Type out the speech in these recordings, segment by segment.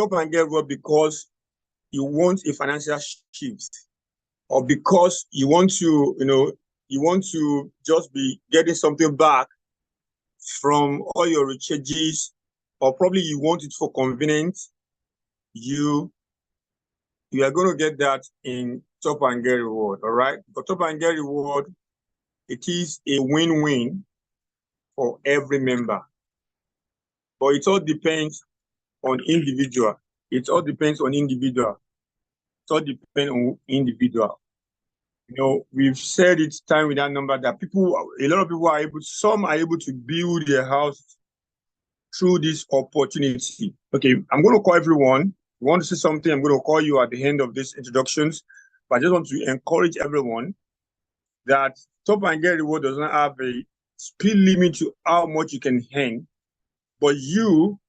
Top and Get Reward because you want a financial shift, or because you want to, you want to just be getting something back from all your recharges, or probably you want it for convenience, you are going to get that in Top and Get Reward, all right? But Top and Get Reward, it is a win-win for every member. But it all depends on individual. It all depends on individual. It all depends on individual. We've said it time with that number that a lot of people are some are able to build their house through this opportunity. Okay, I'm going to call everyone. If you want to say something, I'm going to call you at the end of these introductions. But I just want to encourage everyone that Top and Get Reward does not have a speed limit to how much you can earn. But you,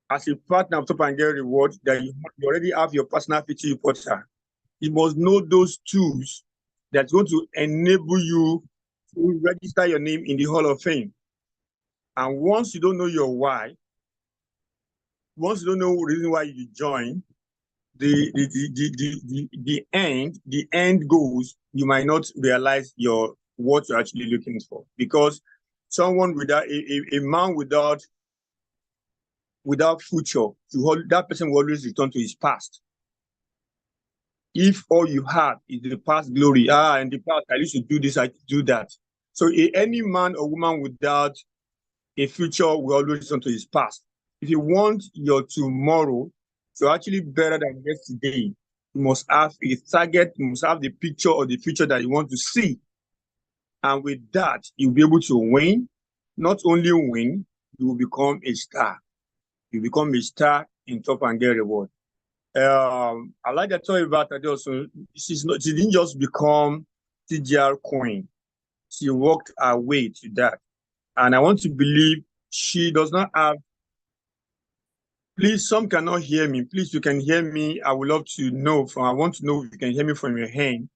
as a partner of Top and Get Reward, that you already have your personal feature reporter, you must know those tools that's going to enable you to register your name in the Hall of Fame. And once you don't know your why, once you don't know the reason why you join, the end goals, you might not realize what you're actually looking for. Because someone without a man without future, that person will always return to his past. If all you have is the past glory, in the past I used to do this, I do that. So any man or woman without a future will always return to his past. If you want your tomorrow to actually better than yesterday, you must have a target, you must have the picture of the future that you want to see. And with that, you'll be able to win. Not only win, you will become a star. You become a star in Top and Get Reward. I like to tell you about that also. She didn't just become TGR Queen. She worked her way to that. And I want to believe she does not have. Please, some cannot hear me. Please, you can hear me. I would love to know I want to know if you can hear me from your hand.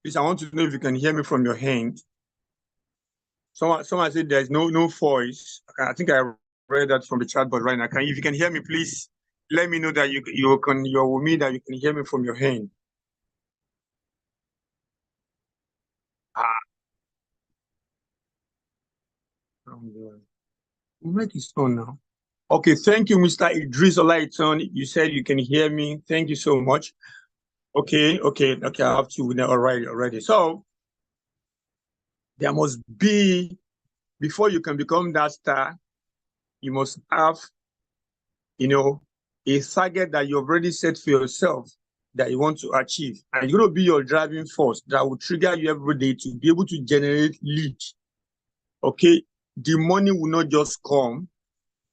Please, I want to know if you can hear me from your hand. Someone said there's no voice. I think I read that from the chat board right now. If you can hear me, please let me know that you're with me, that you can hear me from your hand. Mic is on now. Okay, thank you, Mr. Idris Olaiton. You said you can hear me. Thank you so much. Okay. I have to know already. So there must be, before you can become that star, you must have, a target that you've already set for yourself that you want to achieve. And it's going to be your driving force that will trigger you every day to be able to generate leads. Okay, the money will not just come.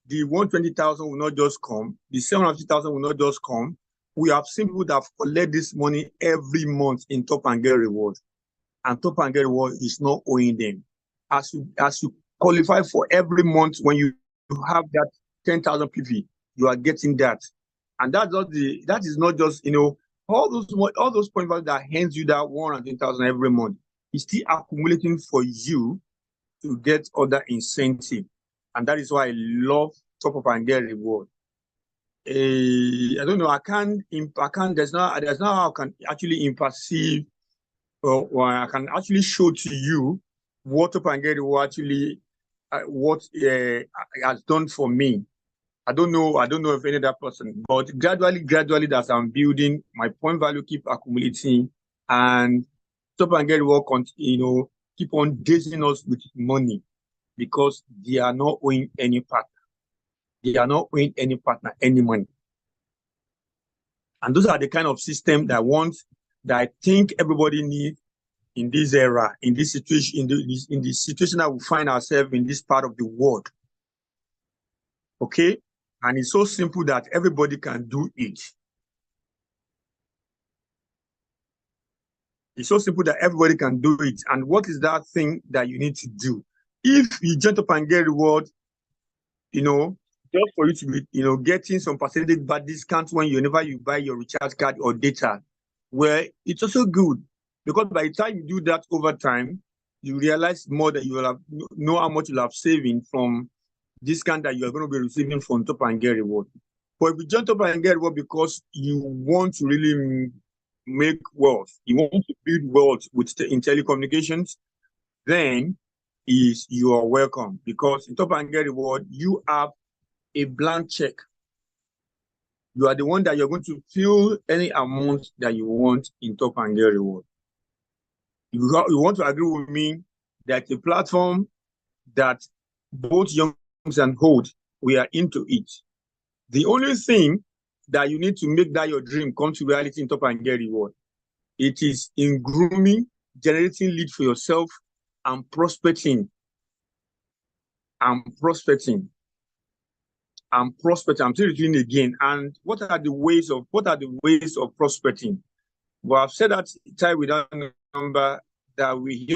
The 120,000 will not just come. The 750,000 will not just come. We have seen people that collect this money every month in Top and Get Reward. And Top and Get Reward is not owing them. As you qualify for every month, when you have that 10,000 PV, you are getting that. And that is not just, all those point values that hands you that 110,000 every month is still accumulating for you to get other incentive. And that is why I love Top Up and Get Reward. I don't know, there's not how I can actually imperceive, or I can actually show to you what Top and Get Reward actually, what has done for me. I don't know if any other person, but gradually as I'm building, my point value keep accumulating, and Top and Get Reward, keep on dazing us with money, because they are not owing any partner. They are not owing any partner any money. And those are the kind of system that I think everybody needs in this era, in this situation, in the situation that we find ourselves in this part of the world. Okay? And it's so simple that everybody can do it. It's so simple that everybody can do it. And what is that thing that you need to do? If you jump up and get reward, just for you to be, getting some percentage bad discount whenever you buy your recharge card or data, where it's also good, because by the time you do that over time, you realize more that you will know how much you'll have saving from discount that you are going to be receiving from Top and Get Reward. But if you join Top and Get Reward because you want to really make wealth, you want to build wealth in telecommunications, then you are welcome, because in Top and Get Reward, you have a blank check. You are the one that you're going to fill any amount that you want in Top and Get Reward. You want to agree with me that a platform that both young and old, we are into it. The only thing that you need to make that your dream come to reality in Top and Get Reward, it is in grooming, generating lead for yourself, and prospecting. I'm prospecting. I'm still doing it again. And what are the ways of prospecting? Well, I've said that time without number that we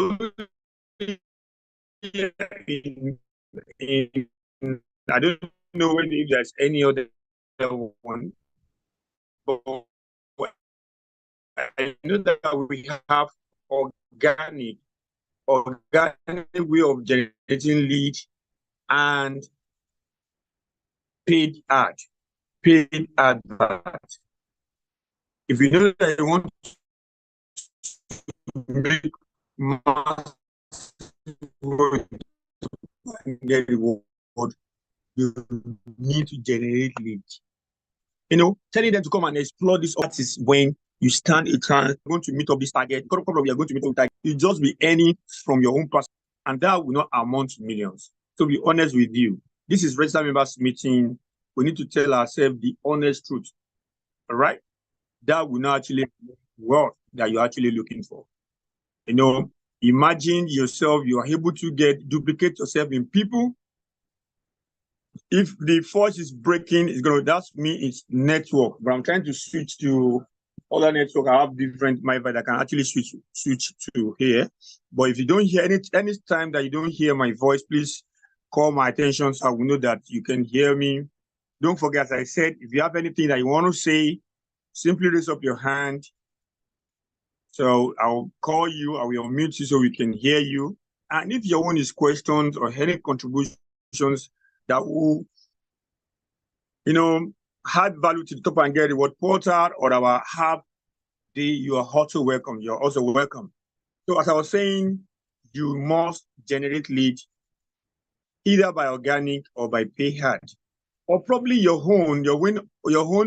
I don't know if there's any other one, but I know that we have organic way of generating lead and paid advert. If you know that you want to make mass get reward, you need to generate leads. You know, telling them to come and explore this artist when you stand a chance, going to meet up this target, you're going to meet up target. You just be earning from your own person, and that will not amount to millions. To be honest with you, this is registered members meeting. We need to tell ourselves the honest truth. All right? That will not actually work that you're actually looking for. You know, imagine yourself, you are able to duplicate yourself in people. If the force is breaking, that's me, it's network. But I'm trying to switch to other network. I have different Wi-Fi that can actually switch to here. But if you don't hear any time that you don't hear my voice, please call my attention so I will know that you can hear me. Don't forget, as I said, if you have anything that you want to say, simply raise up your hand. So I'll call you, I will unmute you so we can hear you. And if your one is questions or any contributions that will, add value to the Top and Get Reward portal or our app, you are also welcome. You're also welcome. So as I was saying, you must generate lead either by organic or by pay ad. Or probably your own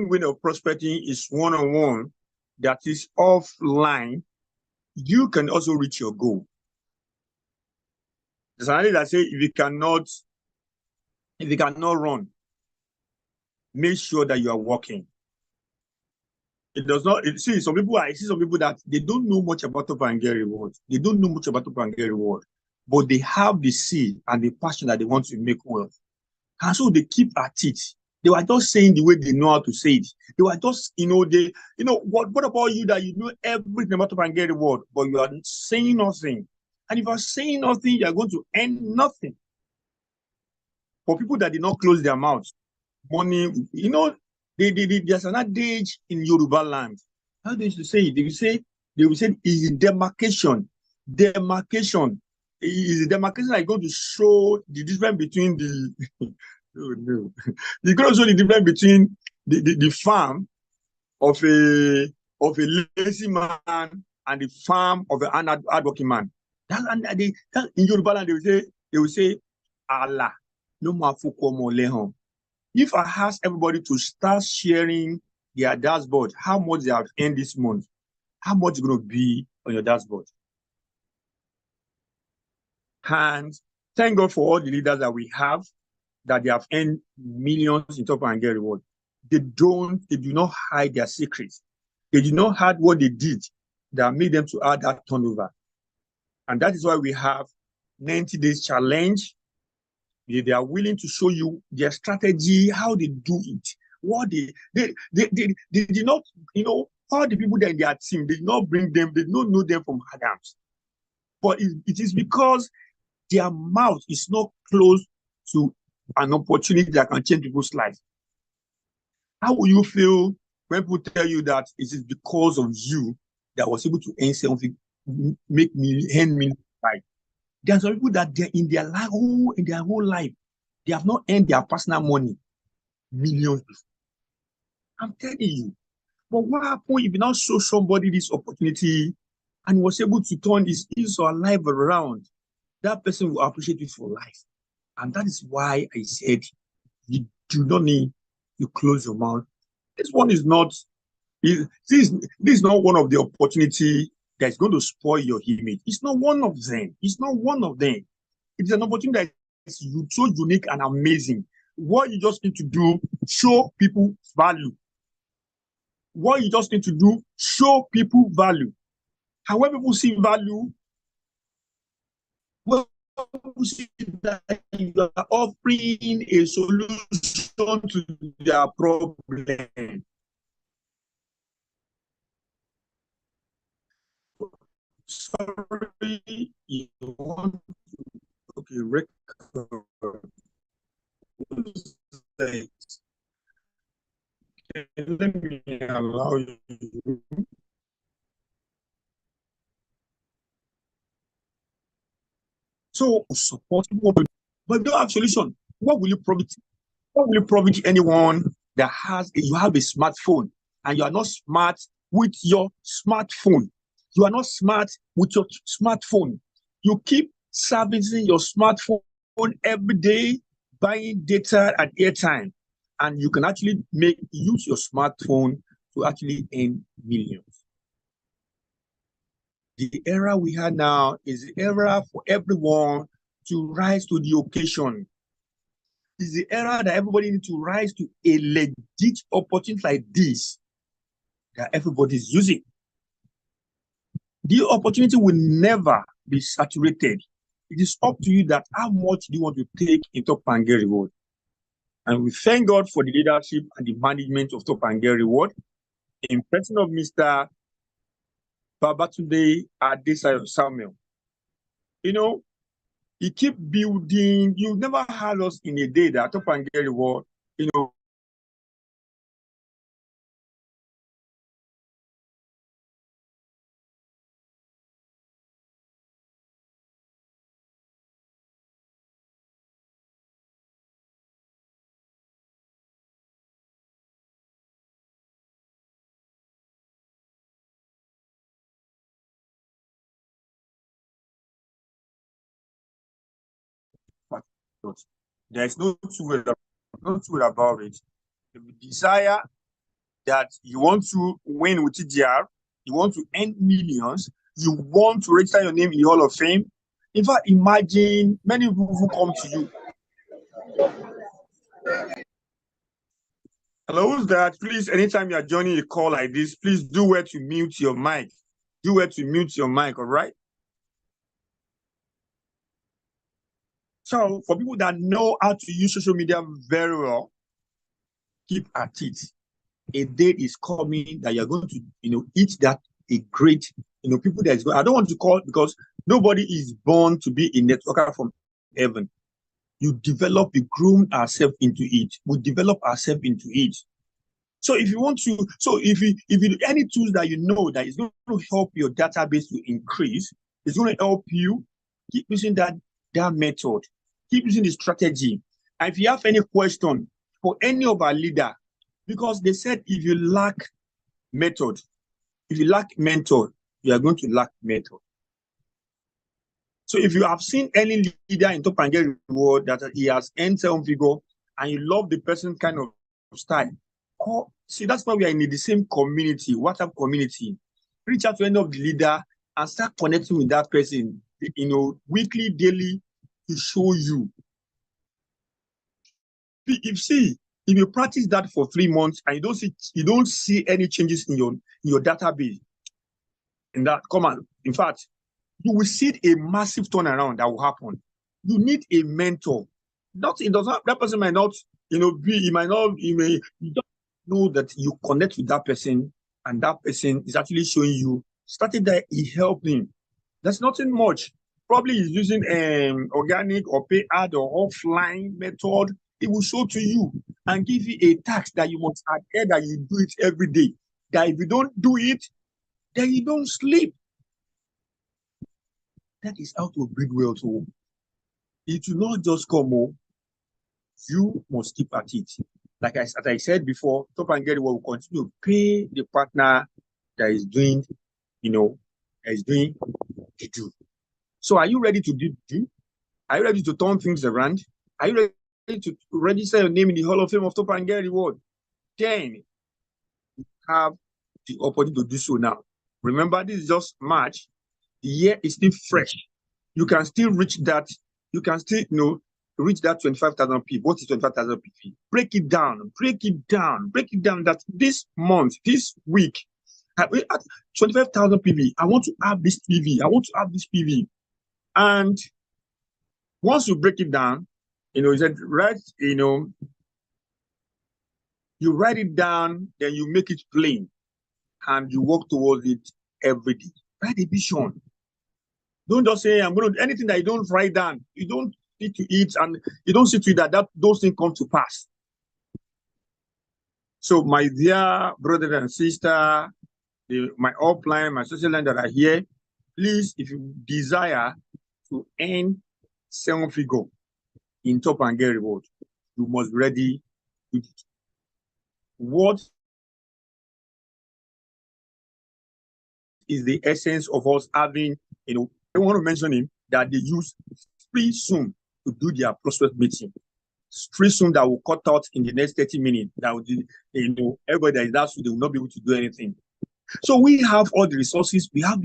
way of prospecting is one-on-one, that is offline. You can also reach your goal. There's an idea that say if you cannot run, make sure that you are walking. It does not. I see some people that they don't know much about Top and Get Reward. They don't know much about Top and Get Reward, but they have the seed and the passion that they want to make wealth. And so they keep at it. They were just saying the way they know how to say it. They were just, what about you that you know everything about Top and Get Reward, but you are saying nothing. And if you are saying nothing, you are going to earn nothing. For people that did not close their mouths, money, there's an adage in Yoruba land. How they used to say it? They will say is demarcation. Demarcation. Is the demarcation that is going to show the difference between the oh no. It's going to show the difference between the farm of a lazy man and the farm of an hardworking man. In Yoruba land, they will say Allah no more. If I ask everybody to start sharing their dashboard, how much they have earned this month, how much is going to be on your dashboard? And thank God for all the leaders that we have, that they have earned millions in Top and Get Reward. They do not hide their secrets. They do not hide what they did that made them to add that turnover. And that is why we have 90 days challenge. They are willing to show you their strategy, how they do it. What they did not, all the people that in their team, they did not bring them, they did not know them from Adams. But it is because their mouth is not close to an opportunity that can change people's lives. How will you feel when people tell you that it is because of you that was able to earn something, make me earn millions? There are some people that in their whole life, they have not earned their personal money millions before. I'm telling you. But what happened if you now show somebody this opportunity and was able to turn his or her life around? That person will appreciate you for life. And that is why I said you do not need to close your mouth. This one is not, this is not one of the opportunity that's going to spoil your image. It's not one of them. It's not one of them. It's an opportunity that is so unique and amazing. What you just need to do, show people value. What you just need to do, show people value. And when people see value, when people see that you are offering a solution to their problem. Sorry, you want to, okay, record. Let me allow you. So support people, but if you don't have solution, what will you profit? What will you profit anyone that you have a smartphone and you are not smart with your smartphone? You are not smart with your smartphone. You keep servicing your smartphone every day, buying data and airtime, and you can actually use your smartphone to actually earn millions. The era we have now is the era for everyone to rise to the occasion. It's the era that everybody needs to rise to a legit opportunity like this that everybody is using. The opportunity will never be saturated. It is up to you that how much do you want to take in Top Pangea Reward. And we thank God for the leadership and the management of Top Pangea Reward in person of Mr. Babatunde Adesayo Samuel. You know, he keep building. You never had us in a day that Top Pangea Reward, you know, there's no two way about it. If you desire that you want to win with TDR, you want to earn millions, you want to register your name in the Hall of Fame. In fact, imagine many people who come to you. Hello, who's that? Please, anytime you are joining a call like this, please do where to mute your mic. Do where to mute your mic, all right? So, for people that know how to use social media very well, keep at it. A day is coming that you're going to, eat that a great, people that is going. I don't want to call because nobody is born to be a networker from heaven. You develop, we groom ourselves into it. We develop ourselves into it. So if you want to, if you any tools that you know that is going to help your database to increase, it's going to help you keep using that method, keep using the strategy. And if you have any question for any of our leader, because they said if you lack method, if you lack mentor, you are going to lack method. So if you have seen any leader in Top Pangea Reward that he has earned 7 figure and you love the person kind of style, see, that's why we are in the same community, WhatsApp community. Reach out to any of the leader and start connecting with that person, weekly, daily, to show you. If you practice that for 3 months and you don't see any changes in your database, in that, come on, in fact, you will see a massive turnaround that will happen. You need a mentor. That person might not, you don't know that you connect with that person and that person is actually showing you, starting that he helped him. There's nothing much. Probably he's using organic or pay ad or offline method. It will show to you and give you a task that you must adhere that you do it every day. That if you don't do it, then you don't sleep. That is how to build wealth. It will not just come. You must keep at it. as I said before, Top and Get Reward will continue to pay the partner that is doing, is doing the do. So are you ready to do? Are you ready to turn things around? Are you ready to register your name in the Hall of Fame of Top and Get Reward? Then you have the opportunity to do so now. Remember, this is just March. The year is still fresh. You can still reach that. You can still, reach that 25,000 people. What is 25,000 people? Break it down. That this month, this week, at 25,000 PV, I want to have this PV. I want to have this PV. And once you break it down, you write it down, then you make it plain, and you work towards it every day. Write a vision. Don't just say, I'm going to do anything that you don't write down. You don't see to it, and you don't see to it that those things come to pass. So, my dear brother and sister, my upline, my social line that are here, please, if you desire to earn 7-figure in Top and Get Reward, you must be ready with it. What is the essence of us having, I want to mention him, that they use free Zoom to do their prospect meeting. Free Zoom that will cut out in the next 30 minutes. That will do, everybody that is that, so they will not be able to do anything. So we have all the resources. We have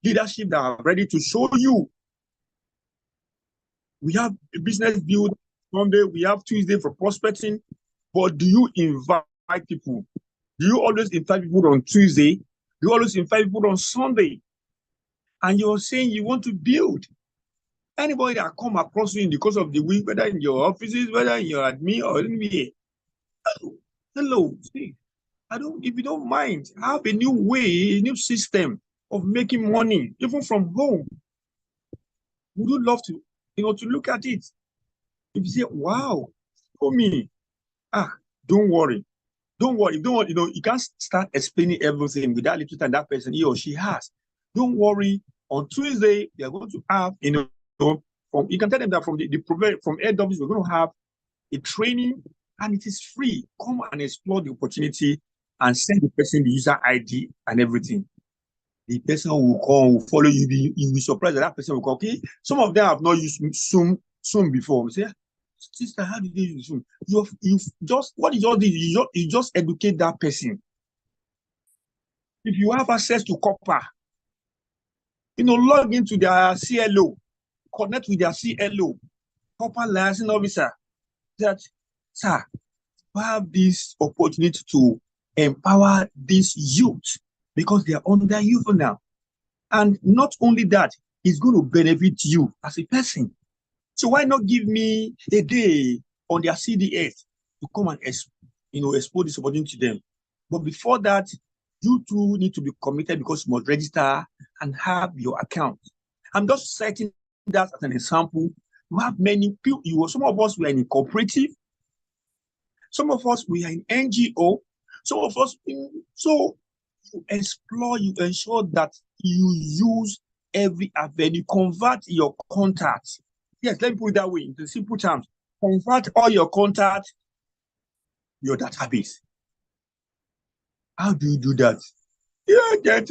leadership that are ready to show you. We have a business build Monday. We have Tuesday for prospecting. But do you invite people? Do you always invite people on Tuesday? Do you always invite people on Sunday? And you're saying you want to build. Anybody that come across you in the course of the week, whether in your offices, whether in your admin or anywhere, hello, see, if you don't mind, have a new way, a new system of making money, even from home. Would you love to, to look at it? If you say, wow, for me, don't worry. You can't start explaining everything with that little time that person, he or she has. Don't worry. On Tuesday, they are going to have, you can tell them that from from head office, we're going to have a training, and it is free. Come and explore the opportunity and send the person the user ID and everything. The person will come, will follow you. You'll be surprised that person will come. Okay, some of them have not used Zoom before. We say, sister, how did they use Zoom? What you just did, you just educate that person. If you have access to Copper, log into their CLO, connect with their CLO, Copper licensing officer, that, sir, we have this opportunity to empower this youth because they are under you for now. And not only that, it's going to benefit you as a person. So why not give me a day on their CDS to come and expose this opportunity to them? But before that, you too need to be committed because you must register and have your account. I'm just citing that as an example. You have many people. Some of us, we are in a cooperative. Some of us, we are in NGO. Some of us, so you explore, you ensure that you use every avenue, convert your contacts. Yes, let me put it that way, in simple terms. Convert all your contacts, your database. How do you do that? Yeah,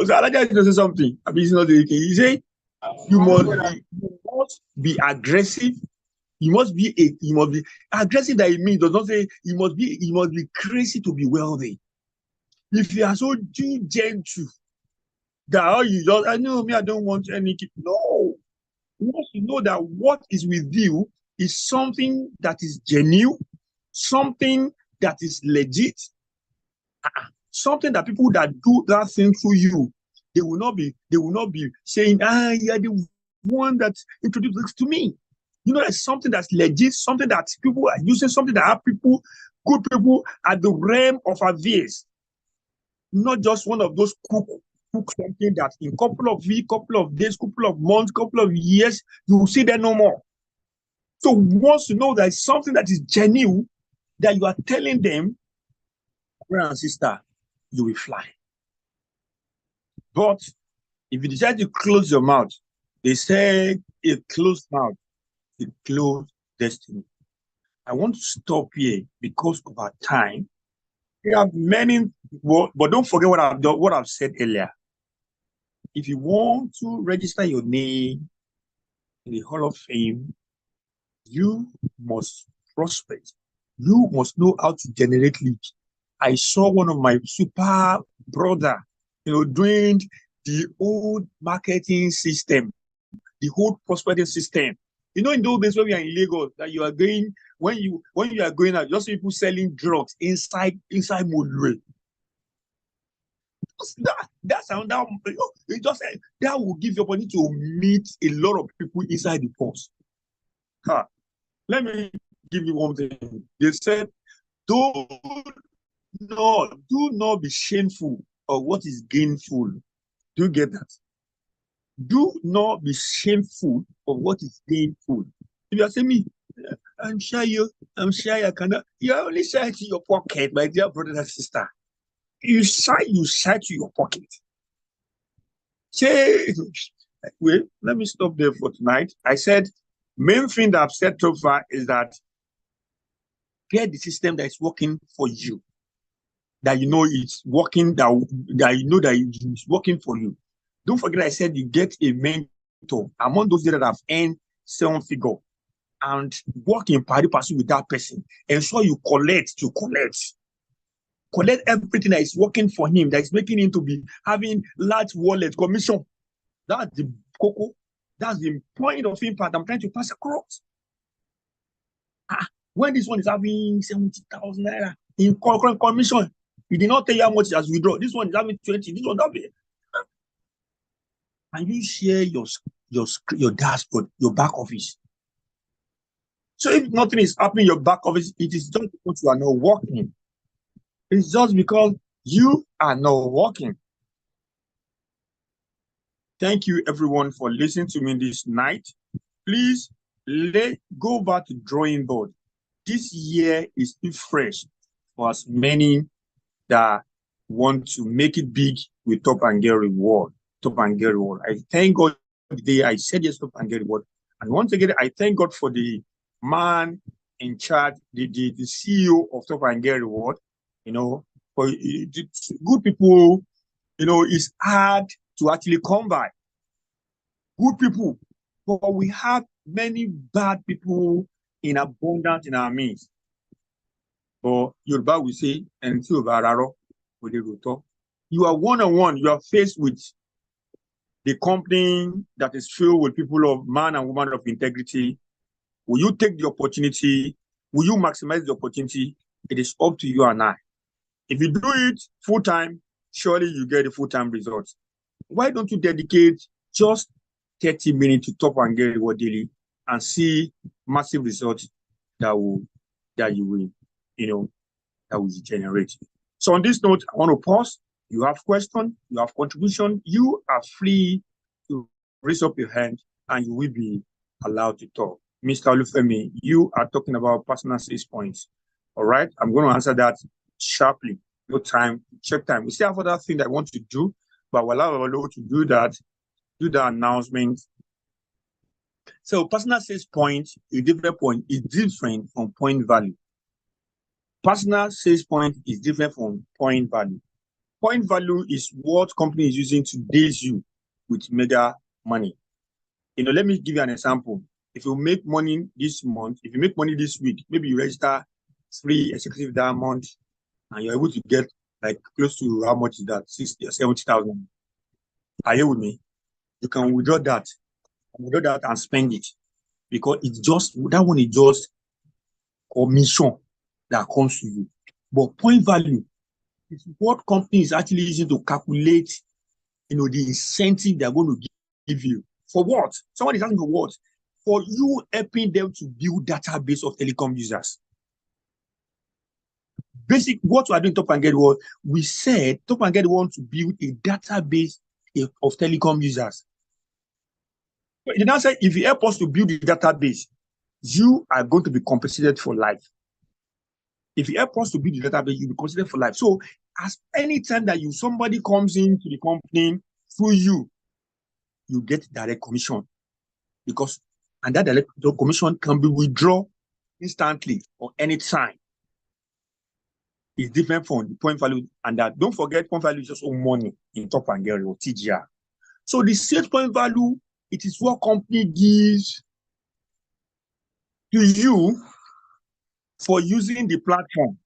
so I like to say something. I mean, it's not the case. You say you must be aggressive. You must be aggressive. That it means does not say you must be crazy to be wealthy. If you are so gentle that I know me, I don't want any. No, you must know that what is with you is something that is genuine, something that is legit, something that people that do that thing through you, they will not be saying, you're the one that introduced this to me. It's something that's legit, something that people are using, something that have good people at the realm of affairs. Not just one of those cook something that in couple of weeks, couple of days, couple of months, couple of years, you will see them no more. So once you know that it's something that is genuine, that you are telling them, brother and sister, you will fly. But if you decide to close your mouth, they say a closed mouth, a closed destiny. I want to stop here because of our time. We have many, but don't forget what I've done, what I've said earlier. If you want to register your name in the Hall of Fame, you must prospect. You must know how to generate leads. I saw one of my super brother, doing the old marketing system, the whole prospecting system. In those days when we are in Lagos, that you are going, when you are going out, just people selling drugs inside Molue. That's another, it just that will give you opportunity to meet a lot of people inside the post. Let me give you one thing. They said, do not be shameful of what is gainful. Do you get that? Do not be shameful of what is gainful. If you are saying me, I'm shy I cannot. You're only shy to your pocket, my dear brother and sister. You shy to your pocket. Say, wait, let me stop there for tonight. I said, main thing that I've said so far is that get the system that is working for you, that you know it's working, that you know that it's working for you. Don't forget I said you get a mentor among those that have earned 7-figure and work in pari passu with that person. Ensure you collect everything that is working for him, that is making him to be having large wallet commission. That's the cocoa. That's the point of impact I'm trying to pass across. When this one is having 70,000 naira in commission, he did not tell you how much he has withdrawn. This one is having 20. This one that be. And you share your dashboard, your back office. So if nothing is happening in your back office, it is just because you are not working. It's just because you are not working. Thank you, everyone, for listening to me this night. Please go back to drawing board. This year is still fresh for as many that want to make it big with Top and Get Reward. Top and Get Reward. I thank God the day I said yes, Top and Get Reward. And once again, I thank God for the man in charge, the CEO of Top and Get Reward. For good people, it's hard to actually come by. Good people, but we have many bad people in abundance in our midst. But Yoruba will say, and you are one-on-one, you are faced with the company that is filled with people of man and woman of integrity. Will you take the opportunity? Will you maximize the opportunity? It is up to you and I. If you do it full-time, surely you get a full-time result. Why don't you dedicate just 30 minutes to Top and Get Reward daily and see massive results that you will generate. So on this note, I want to pause. You have questions, you have contribution, you are free to raise up your hand and you will be allowed to talk. Mr. Olufemi, you are talking about personal 6 points. All right, I'm going to answer that sharply. No time, check time. We still have other things that I want to do, but we'll allow to do the announcement. So personal 6 points, a different point is different from point value. Personal 6 points is different from point value. Point value is what company is using to daze you with mega money. Let me give you an example. If you make money this month, if you make money this week, maybe you register 3 executive diamonds and you're able to get like close to how much is that? 60 or 70,000. Are you with me? You can withdraw that and spend it, because it's just that one is just commission that comes to you. But point value is what company is actually using to calculate, the incentive they're going to give you. For what? Someone is asking for what? For you helping them to build database of telecom users. Basic, what we are doing Top and Get Reward, we said Top and Get Reward to build a database of telecom users. But now say if you help us to build the database, you are going to be compensated for life. If you help us to build the database, you'll be considered for life. So as any time that somebody comes into the company through you get direct commission, and that direct commission can be withdrawn instantly or anytime is different from the point value. And that don't forget, point value is just own money in Top and Gary or TGR. So the sales point value, it is what company gives to you for using the platform.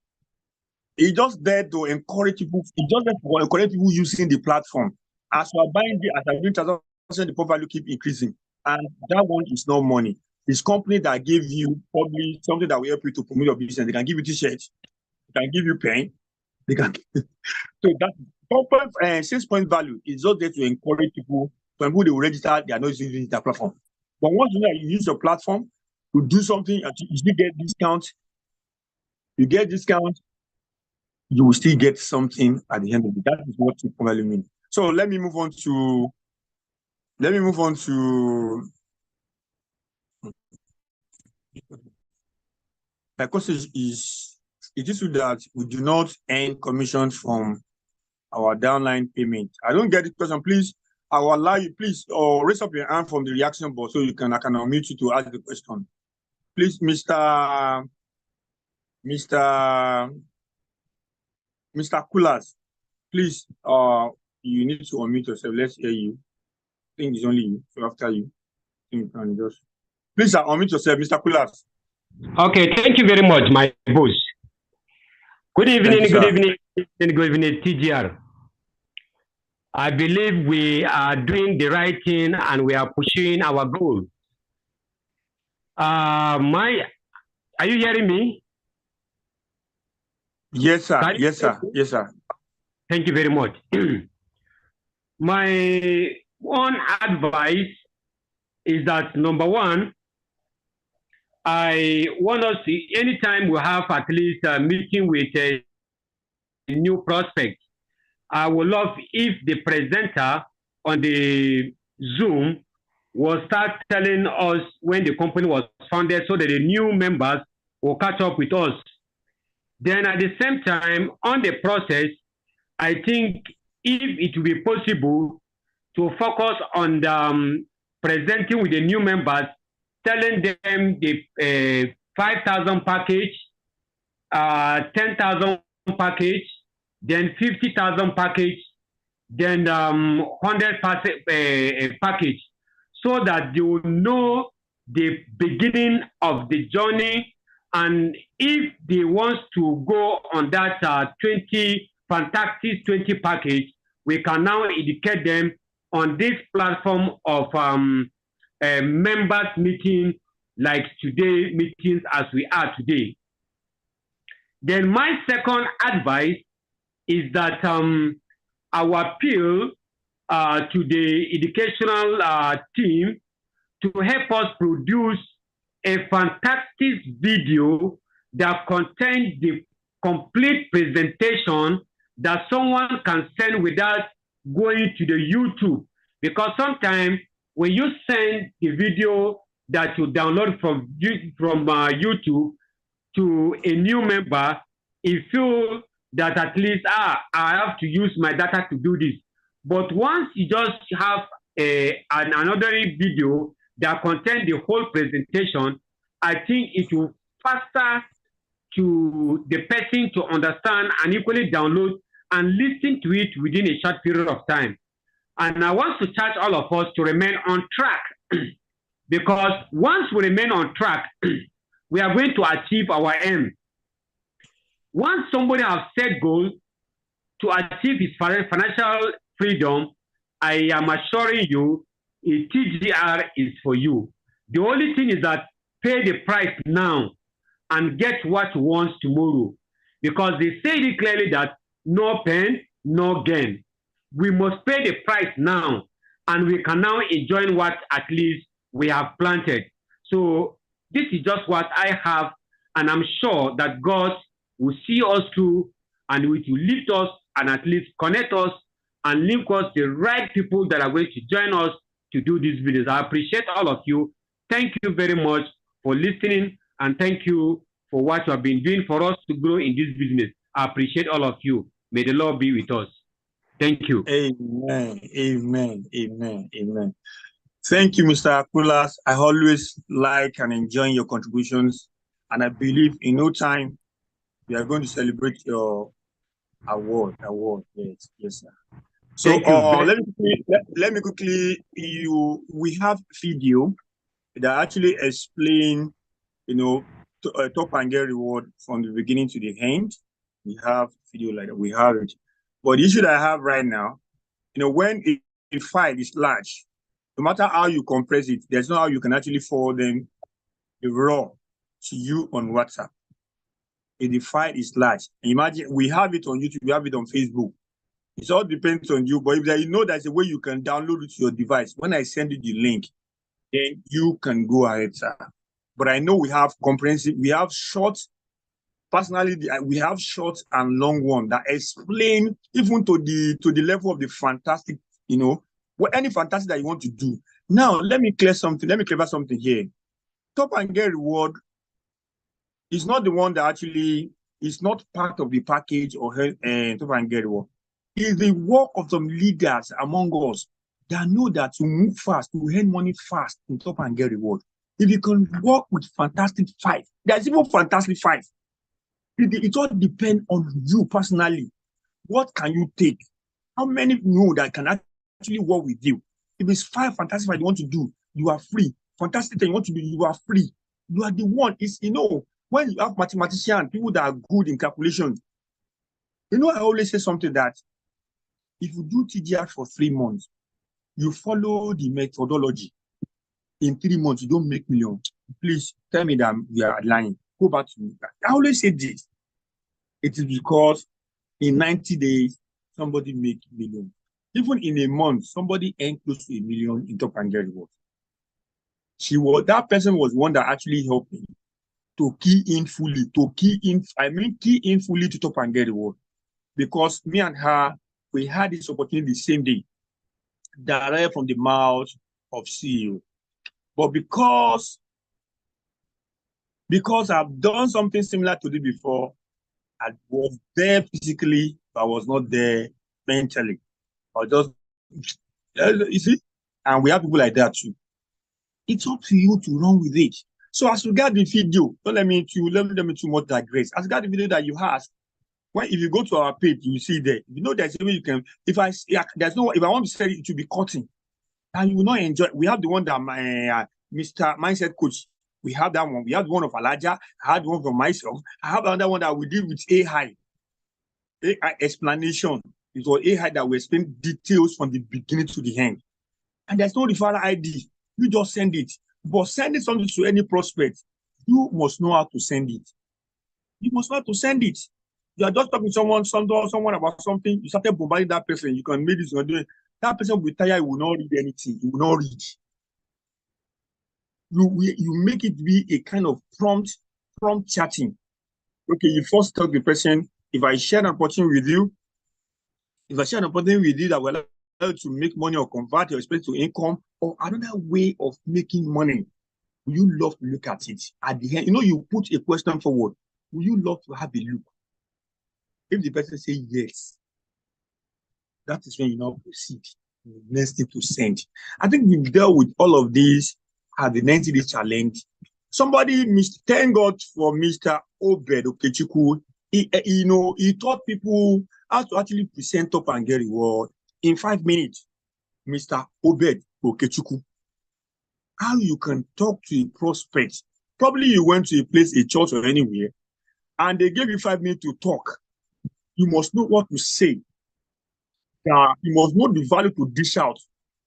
It's just there to encourage people. It's just there to encourage people using the platform. As we are buying as I doing transaction, the point value keep increasing, and that one is not money. It's company that give you probably something that will help you to promote your business. They can give you t-shirts, they can give you pen, they can. So that 6 point value is just there to encourage people. When people they will register, they are not using that platform. But once you use your platform to do something, you still get discount. You get discount, you will still get something at the end of it. That is what 6 point value means. So let me move on to. My question is it is true that we do not earn commissions from our downline payment? I don't get the question. Please, I will allow you, please, or raise up your hand from the reaction board so I can unmute you to ask the question. Please, Mr. Kulas, please, you need to unmute yourself. Let's hear you. I think it's only you. So after you, you can just please unmute yourself, Mr. Kulas. Okay, thank you very much, my boss. Good evening, good evening, TGR. I believe we are doing the right thing and we are pushing our goal. Are you hearing me? Yes, sir. Yes, sir. Yes, sir. Thank you very much. My one advice is that number one, I want us to, anytime we have at least a meeting with a new prospect, I would love if the presenter on the Zoom will start telling us when the company was founded so that the new members will catch up with us. Then at the same time, on the process, I think if it will be possible to focus on the, presenting with the new members, telling them the 5,000 package, 10,000 package, then 50,000 package, then 100 package, so that you will know the beginning of the journey. And if they want to go on that 20 fantastic 20 package, we can now educate them on this platform of members meeting like today meetings as we are today. Then my second advice is that our appeal to the educational team to help us produce a fantastic video that contains the complete presentation that someone can send without going to the YouTube. Because sometimes when you send the video that you download from YouTube to a new member, he feels that at least, I have to use my data to do this. But once you just have another video that contains the whole presentation, I think it will faster to the person to understand and equally download and listen to it within a short period of time. And I want to charge all of us to remain on track because once we remain on track, we are going to achieve our aim. Once somebody has set goals to achieve his financial freedom, I am assuring you, a TGR is for you. The only thing is that pay the price now and get what you want tomorrow. Because they say it clearly that no pain, no gain. We must pay the price now and we can now enjoy what at least we have planted. So this is just what I have, and I'm sure that God will see us through and it will lift us and at least connect us and link us the right people that are going to join us to do these videos. I appreciate all of you. Thank you very much for listening, and thank you for what you have been doing for us to grow in this business. I appreciate all of you. May the Lord be with us. Thank you. Amen. Amen. Amen. Amen. Thank you, Mr. Kulas. I always like and enjoy your contributions. And I believe in no time we are going to celebrate your award. Yes, sir. So Thank you. let me quickly we have video that actually explain, Top and Get Reward from the beginning to the end. We have video like that. We have it. But the issue that I have right now, when a file is large, no matter how you compress it, there's no how you can actually forward them the raw to you on WhatsApp. If the file is large, imagine we have it on YouTube, we have it on Facebook. It all depends on you. But if there's a way you can download it to your device, when I send you the link, then you can go ahead, sir. But I know we have comprehensive, we have short, personally, we have short and long one that explain even to the level of the fantastic, any fantastic that you want to do. Now, let me clarify something here. Top and Get Reward is not the one that actually is not part of the package or Top and Get Reward. It's the work of some leaders among us that know that to move fast, to earn money fast in Top and Get Reward. If you can work with Fantastic 5, there's even Fantastic 5. It all depends on you personally. What can you take? How many know that can actually work with you? If it's 5 Fantastic 5 you want to do, you are free. Fantastic 10 you want to do, you are free. You are the one. It's, when you have mathematicians, people that are good in calculation, I always say something that if you do TGR for 3 months, you follow the methodology. In 3 months, you don't make millions. Please tell me that we are lying. Go back to me. I always say this. It is because in 90 days, somebody make millions. Even in a month, somebody earned close to $1 million in Top and Get Reward. That person was one that actually helped me to key in fully to Top and Get Reward. Because me and her, we had this opportunity the same day, direct from the mouth of CEO. But because I've done something similar to this before, I was there physically, but I was not there mentally. You see, and we have people like that too. It's up to you to run with it. So as regard the video, don't let me too much digress. As regard the video that you asked, if you go to our page, you see there. There's a way you can. If I want to say it will be cutting, and you will not enjoy. We have the one that my Mr. Mindset Coach. We have that one. We have the one of Alaja. I had one for myself. I have another one that we did with AI. AI explanation. It was AI that will explain details from the beginning to the end. And there's no referral ID. You just send it. But sending something to any prospect, you must know how to send it. You must know how to send it. You are just talking to someone about something. You started bombarding that person. You can make this. That person will be tired. He will not read anything. He will not read. You make it be a kind of prompt chatting. Okay, you first tell the person, if I share an opportunity with you, that will allow you to make money or convert your expense to income or another way of making money, will you love to look at it? At the end, you put a question forward. Will you love to have a look? If the person says yes, that is when you now proceed. Next thing to send. I think we've dealt with all of these at the 90-day challenge. Thank God for Mr. Obed Okechukwu. He taught people how to actually present Top and Get Reward in 5 minutes. Mr. Obed Okechukwu. How you can talk to a prospect. Probably you went to a place, a church or anywhere, and they gave you 5 minutes to talk. You must know what to say. You must know the value to dish out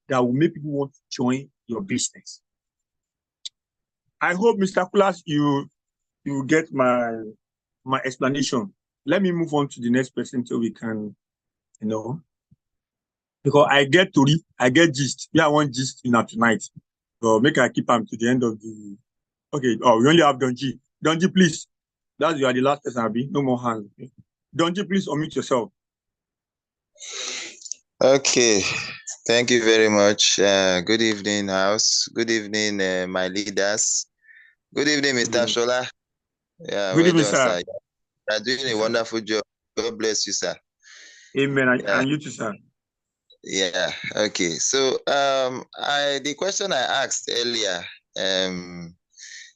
that will make people want to join your business. I hope, Mr. Kulas, you get my explanation. Let me move on to the next person so we can, because I get Tori, I get gist. Yeah, I want gist tonight. So make I keep them to the end of the. Okay. Oh, we only have Donji. Donji, please. You are the last person, Abi. No more hands. Okay? Donji, please unmute yourself. Okay. Thank you very much. Good evening, house. Good evening, my leaders. Good evening, Mr. Shola. Yeah, good evening, sir. You are doing a wonderful job. God bless you, sir. Amen. Yeah. And you too, sir. Yeah. Okay. So, the question I asked earlier,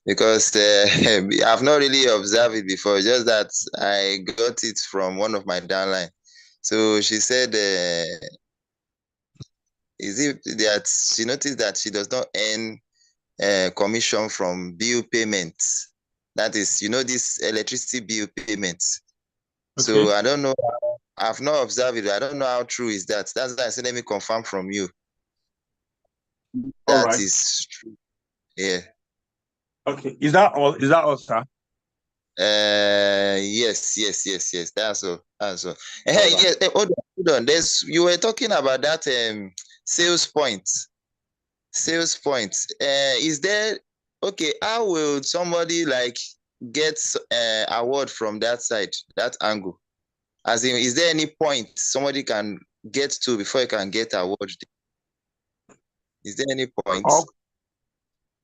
because I've not really observed it before. Just that I got it from one of my downline. So she said, is it that she noticed that she does not earn commission from bill payments? That is, this electricity bill payments. Okay. So I don't know. I've not observed it. I don't know how true is that. That's why I said, let me confirm from you. All That right. is true. Yeah. Okay. Is that all? Is that all, sir? Yes. That's all. Hey, right. yes. Hold on. You were talking about that sales point. Sales point. Is there okay? How will somebody like get award from that side, that angle? As in, is there any point somebody can get to before you can get award? Is there any point?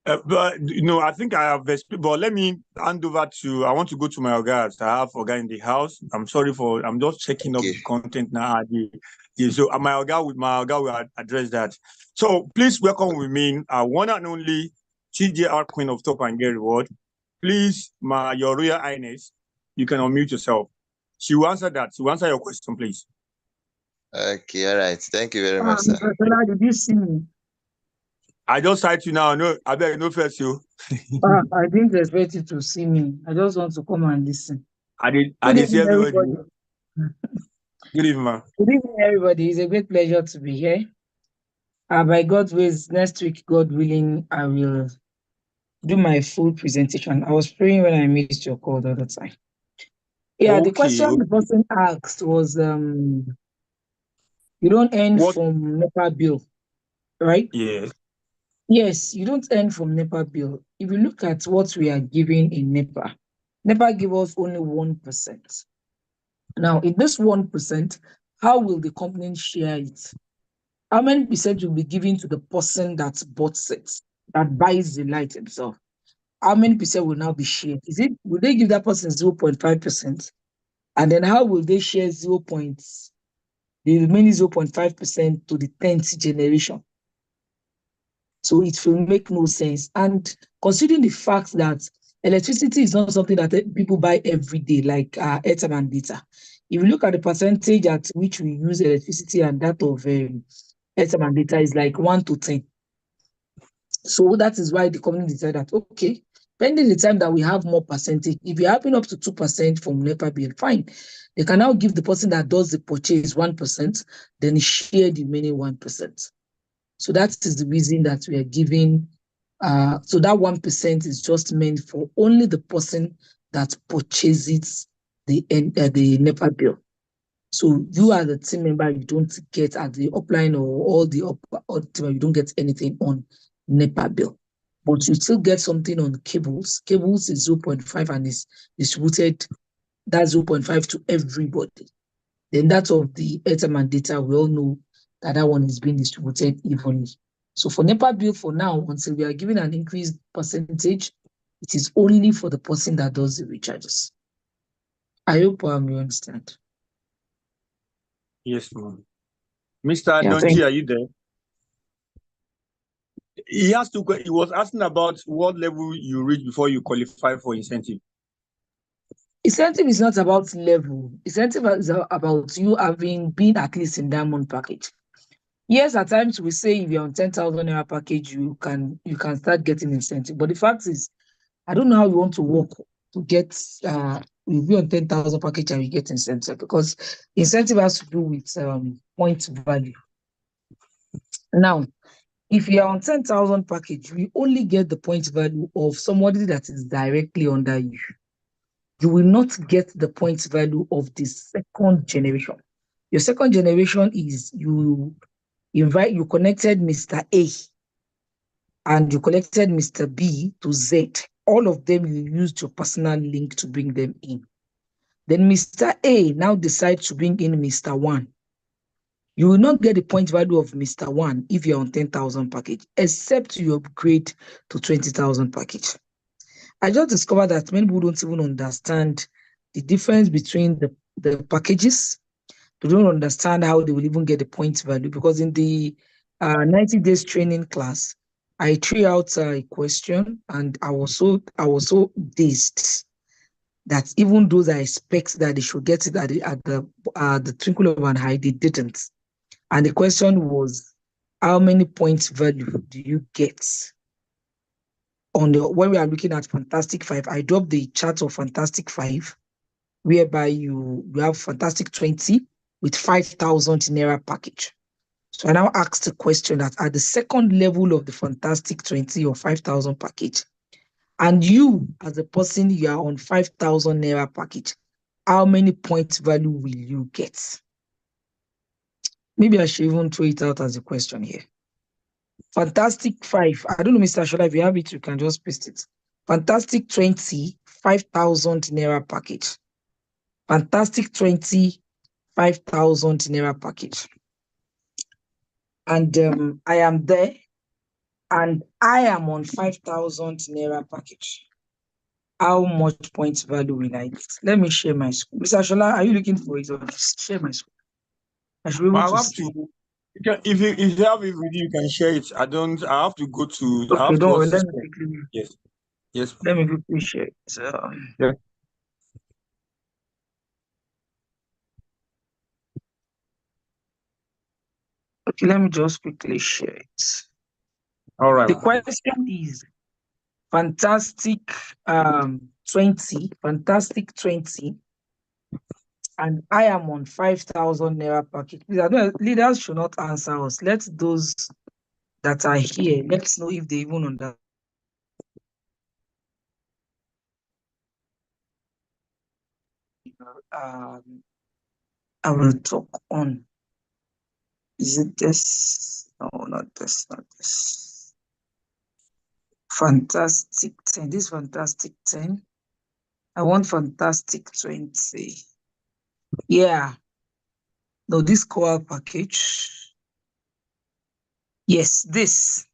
But I think I have but let me hand over to. I want to go to my Oga. I have Oga in the house. I'm just checking up the content now. So my Oga will address that. So please welcome with me one and only TJR Queen of Top and Get Reward. Please, your Royal Highness, you can unmute yourself. She will answer that. She will answer your question, please. Okay, all right. Thank you very much, sir. Did you see me? I just cite you now. No, I beg no first you. I didn't expect you to see me. I just want to come and listen. I did see everybody. Good evening, man. Good evening, everybody. It's a great pleasure to be here. By God's ways, next week, God willing, I will do my full presentation. I was praying when I missed your call the other time. Yeah, the question the person asked was, you don't earn from NEPA bill, right? Yes. Yes, you don't earn from NEPA bill. If you look at what we are giving in NEPA give us only 1%. Now, in this 1%, how will the company share it? How many percent will be given to the person that bought it, that buys the light itself? How many percent will now be shared? Will they give that person 0.5%? And then how will they share the remaining 0.5% to the 10th generation? So it will make no sense. And considering the fact that electricity is not something that people buy every day, like airtime and data. If you look at the percentage at which we use electricity and that of airtime and data is like 1 to 10. So that is why the company decided that, okay, pending the time that we have more percentage, if you're having up to 2% from NEPA bill, fine. They can now give the person that does the purchase 1%, then share the remaining 1%. So that is the reason that we are giving. So that 1% is just meant for only the person that purchases the NEPA bill. So you are the team member, you don't get at the upline or all the you don't get anything on NEPA bill. But you still get something on cables. Cables is 0.5 and is distributed, that's 0.5 to everybody. Then that of the airtime and data, we all know that one is being distributed evenly. So for NEPA bill for now, until we are giving an increased percentage, it is only for the person that does the recharges. I hope you understand. Yes, ma'am. Mr. Donji, are you there? He was asking about what level you reach before you qualify for incentive. Incentive is not about level. Incentive is about you been at least in diamond package. Yes, at times we say if you're on 10,000 naira package, you can start getting incentive. But the fact is, I don't know how you want to work to get you'll be on 10,000 package and you get incentive, because incentive has to do with point value. Now, if you are on 10,000 package, we only get the point value of somebody that is directly under you. You will not get the point value of the second generation. Your second generation is you connected Mr. A and you connected Mr. B to Z. All of them, you used your personal link to bring them in. Then Mr. A now decides to bring in Mr. 1. You will not get the point value of Mr. 1 if you're on 10,000 package, except you upgrade to 20,000 package. I just discovered that many people don't even understand the difference between the packages. They don't understand how they will even get the point value, because in the 90 days training class, I threw out a question, and I was so dazed that even those I expect that they should get it at the twinkle of an eye, they didn't. And the question was, how many points value do you get on when we are looking at Fantastic 5? I dropped the chart of Fantastic 5, whereby you have Fantastic 20 with 5,000 Naira package. So I now asked the question that at the second level of the Fantastic 20 or 5,000 package, and you as a person, you are on 5,000 Naira package, how many points value will you get? Maybe I should even throw it out as a question here. Fantastic 5, I don't know, Mr. Shola, if you have it, you can just paste it. Fantastic 20, 5,000 Naira package. Fantastic 20, 5,000 Naira package. And I am there, and I am on 5,000 Naira package. How much points value will I get? Let me share my screen. Mr. Shola, are you looking for it? Or share my screen. I should be able to see. If you have it with you, you can share it. I have to go to. I Okay, have don't to worry. Let assist. me quickly. Yes. Let me quickly share it. Yeah. Okay, let me just quickly share it. All right. The question is Fantastic 20, Fantastic 20, and I am on 5,000 Naira package. Please, leaders should not answer us. Let those that are here, let's know if they even understand. I will talk on. Is it this? No, not this, not this. Fantastic 10. This Fantastic 10. I want Fantastic 20. Yeah. No, this core package. Yes, this.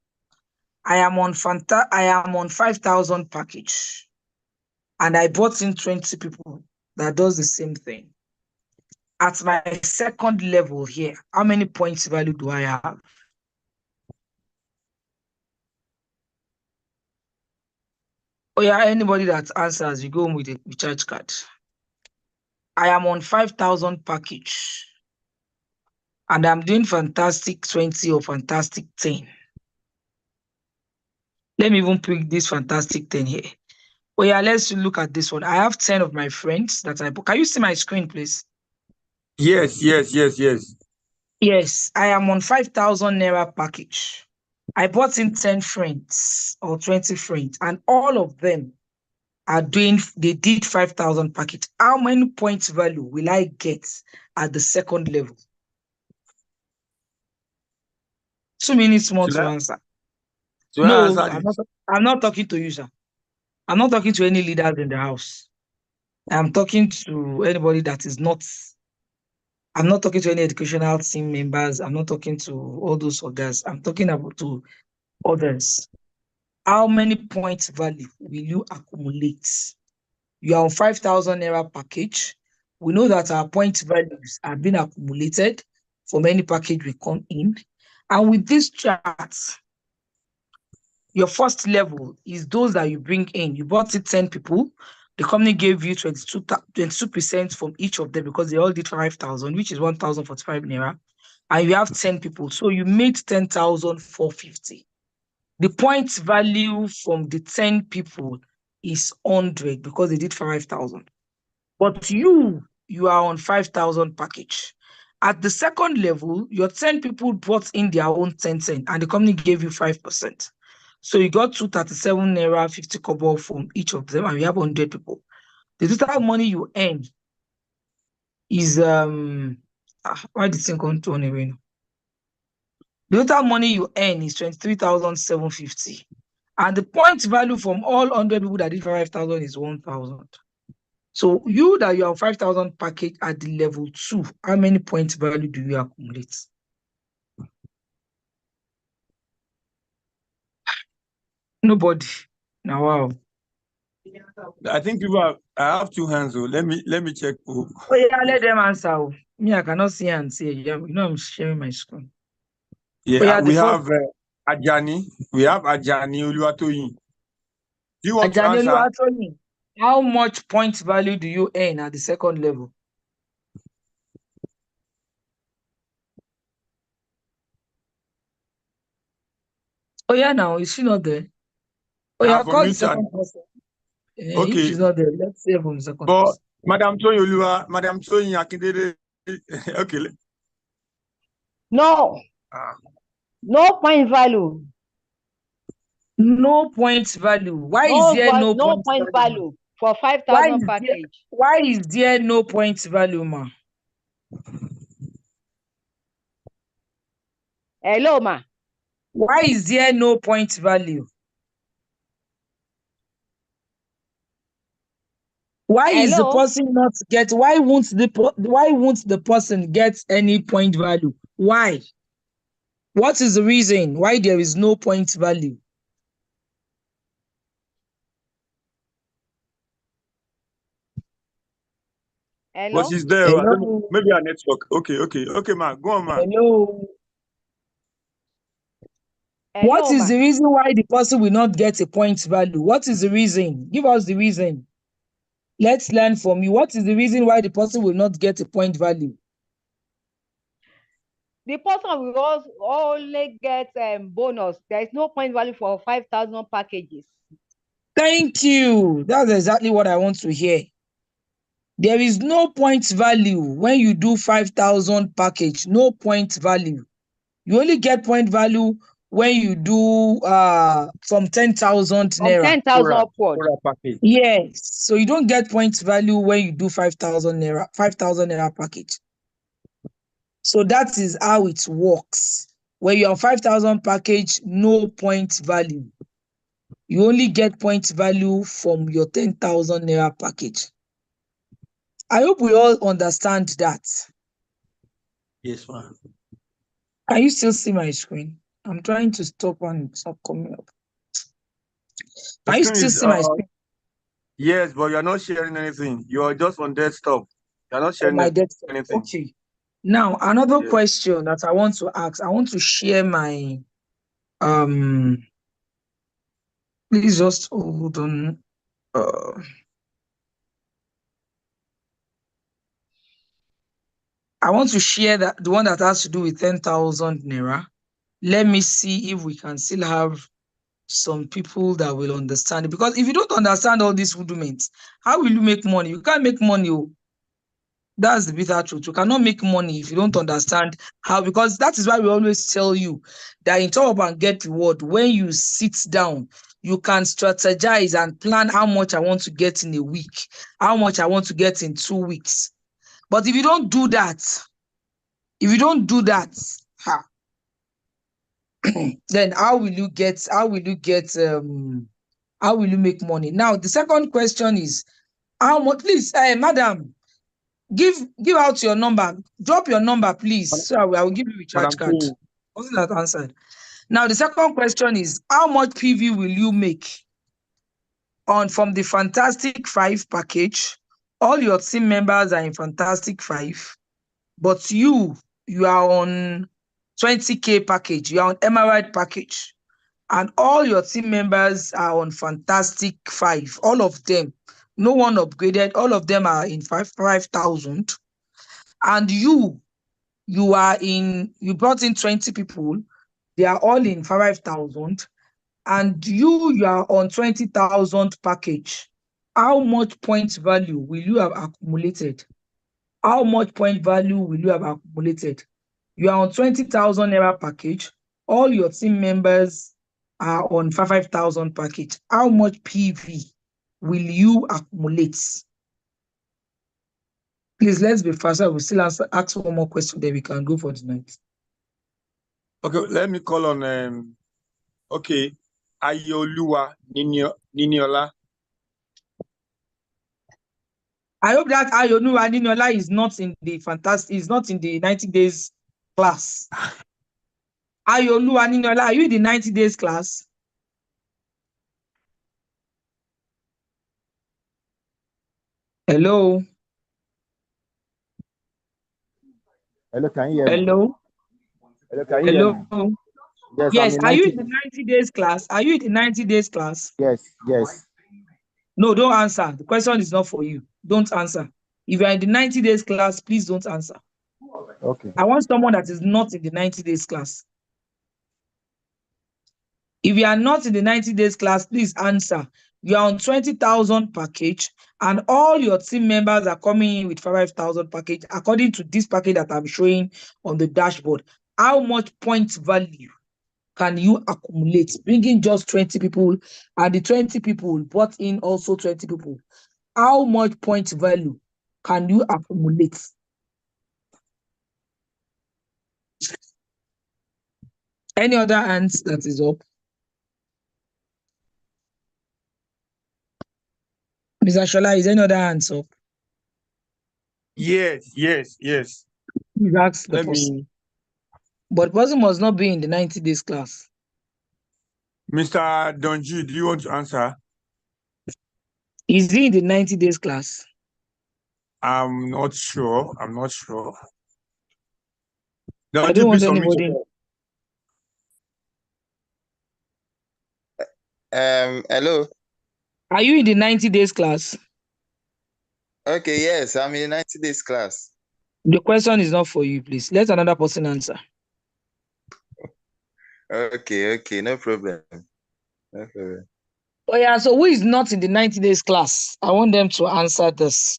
I am on 5,000 package. And I brought in 20 people that does the same thing. At my second level here, how many points value do I have? Oh yeah, anybody that answers, you go home with a recharge card. I am on 5,000 package, and I'm doing Fantastic 20 or Fantastic 10. Let me even pick this Fantastic 10 here. Oh yeah, let's look at this one. I have 10 of my friends that I book. Can you see my screen, please? Yes. Yes, I am on 5,000 Naira package. I bought in 10 friends or 20 friends, and all of them they did 5,000 package. How many points value will I get at the second level? 2 minutes more to answer. No, I'm not talking to you, sir. I'm not talking to any leaders in the house. I'm talking to anybody that is not. I'm not talking to any educational team members. I'm not talking to all those others. I'm talking about to others. How many points value will you accumulate? You are on 5,000 Naira package. We know that our point values have been accumulated from any package we come in. And with this chart, your first level is those that you bring in. You bought it 10 people. The company gave you 22% from each of them because they all did 5,000, which is 1,045 Naira. And you have 10 people. So you made 10,450. The point value from the 10 people is 100 because they did 5,000. But you are on 5,000 package. At the second level, your 10 people brought in their own 10, and the company gave you 5%. So you got 237 Naira, 50 kobo from each of them, and you have 100 people. The total money you earn is why did it come to anyway? The total money you earn is 23,750. And the point value from all 100 people that did 5,000 is 1,000. So you are 5,000 package at the level 2, how many point value do you accumulate? Nobody. Now, wow. I think I have 2 hands. So let me check. Oh yeah, let them answer. Me, I cannot see and say. You know, I'm sharing my screen. Yeah, we have Ajani. We have Ajani Oluwatoyin. Do you want to Ajani answer? Oluwatoyin, how much point value do you earn at the second level? Oh yeah, now is she not there? Oh yeah, For call the me, second person. If okay. she's not there, let's hear from the second But person. Madam Toyin Akindele. Okay. No, Ah. no point value. No point value. Why is there no point value for 5,000 package? Why is there no point value, ma? Hello, ma. Why is there no point value? Why is the Hello? person not get? Why won't the person get any point value? Why? What is the reason why there is no point value? Hello? But she's there. I don't know. Hello. Maybe our network. Okay, ma. Go on, ma. Hello. Hello, What is ma. the reason why the person will not get a point value? What is the reason? Give us the reason. Let's learn from you. What is the reason why the person will not get a point value? The person will only get bonus. There is no point value for 5,000 packages. Thank you. That's exactly what I want to hear. There is no point value when you do 5,000 package. No point value. You only get point value when you do from 10,000 From naira. 10,000 upward. Package. Yes. So you don't get point value when you do 5,000 naira package. So that is how it works. When you're on 5,000 package, no point value. You only get point value from your 10,000 naira package. I hope we all understand that. Yes, ma'am. Can you still see my screen? I'm trying to stop and it's not coming up. Can you still see my screen? Yes, but you're not sharing anything. You're just on desktop. You're not On sharing my desktop. anything. Okay. Now, another question that I want to ask. I want to share my please just hold on. I want to share that the one that has to do with 10,000 naira. Let me see if we can still have some people that will understand it. Because if you don't understand all these rudiments, how will you make money? You can't make money. Oh. That's the bitter truth. You cannot make money if you don't understand how, because that is why we always tell you that in Top Up and Get Reward, when you sit down, you can strategize and plan how much I want to get in a week, how much I want to get in 2 weeks. But if you don't do that, then how will you make money? Now, the second question is, how much, please, madam, give out your number. Drop your number, please. So I will give you a recharge card. Wasn't that answered? Now, the second question is, how much PV will you make from the Fantastic 5 package? All your team members are in Fantastic 5, but you are on 20K package. You are on Emerald package. And all your team members are on Fantastic 5. All of them. No one upgraded. All of them are in 5,000. And you brought in 20 people. They are all in 5,000. And you are on 20,000 package. How much point value will you have accumulated? How much point value will you have accumulated? You are on 20,000 naira package. All your team members are on 5,000 package. How much PV will you accumulate? Please, let's be faster. We'll still ask one more question, then we can go for the night. Okay, let me call on Ayoluwa Niniola. I hope that Ayoluwa Niniola is not in the 90 days class. Ayoluwa Niniola, are you in the 90 days class? Hello? Hello, can you hear me? Hello? Hello, can you hear me? Yes, Yes. I'm Are in you 90. in the 90 days class? Are you in the 90 days class? Yes, yes. No, don't answer. The question is not for you. Don't answer. If you are in the 90 days class, please don't answer. Okay. I want someone that is not in the 90 days class. If you are not in the 90 days class, please answer. You are on 20,000 package, and all your team members are coming in with 5,000 package according to this package that I'm showing on the dashboard. How much points value can you accumulate? Bringing just 20 people, and the 20 people brought in also 20 people. How much point value can you accumulate? Any other hands that is up? Mr. Shola, is any other hands up? Yes, yes, yes. Please ask the Let person. me, But the person must not be in the 90 days class. Mr. Donji, do you want to answer? Is he in the 90 days class? I'm not sure. I'm not sure. I Donji, don't want please unmute anybody. yourself. Hello. Are you in the 90 days class? Okay, yes, I'm in 90 days class. The question is not for you, please. Let another person answer. Okay, no problem. No problem. Oh, yeah. So, who is not in the 90 days class? I want them to answer this.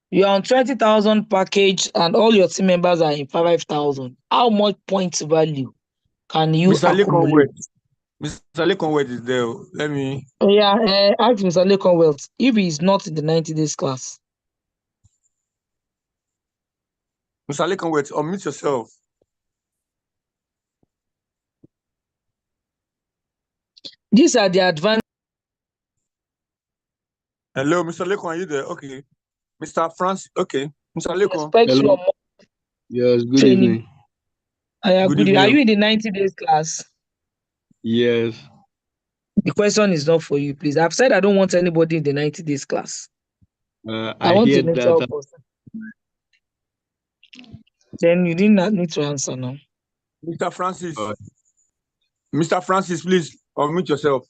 You're on 20,000 package, and all your team members are in 5,000. How much points value can you Mr. accumulate? Mr. Lekonwet is there. Let me. Oh, yeah. Ask Mr. Lekon Wealth if he is not in the 90 days class. Mr. Lekonwet, unmute yourself. These are the advantages. Hello, Mr. Lekon, are you there? Okay. Mr. Francis, okay. Mr. Lekon. Respect Hello. your Yes, good training. evening. Good Are evening. you in the 90 days class? Yes. The question is not for you, please. I've said I don't want anybody in the 90 days class. I I want a hear neutral that. person. Then you did not need to answer now. Mr. Francis. Mr. Francis, please unmute yourself.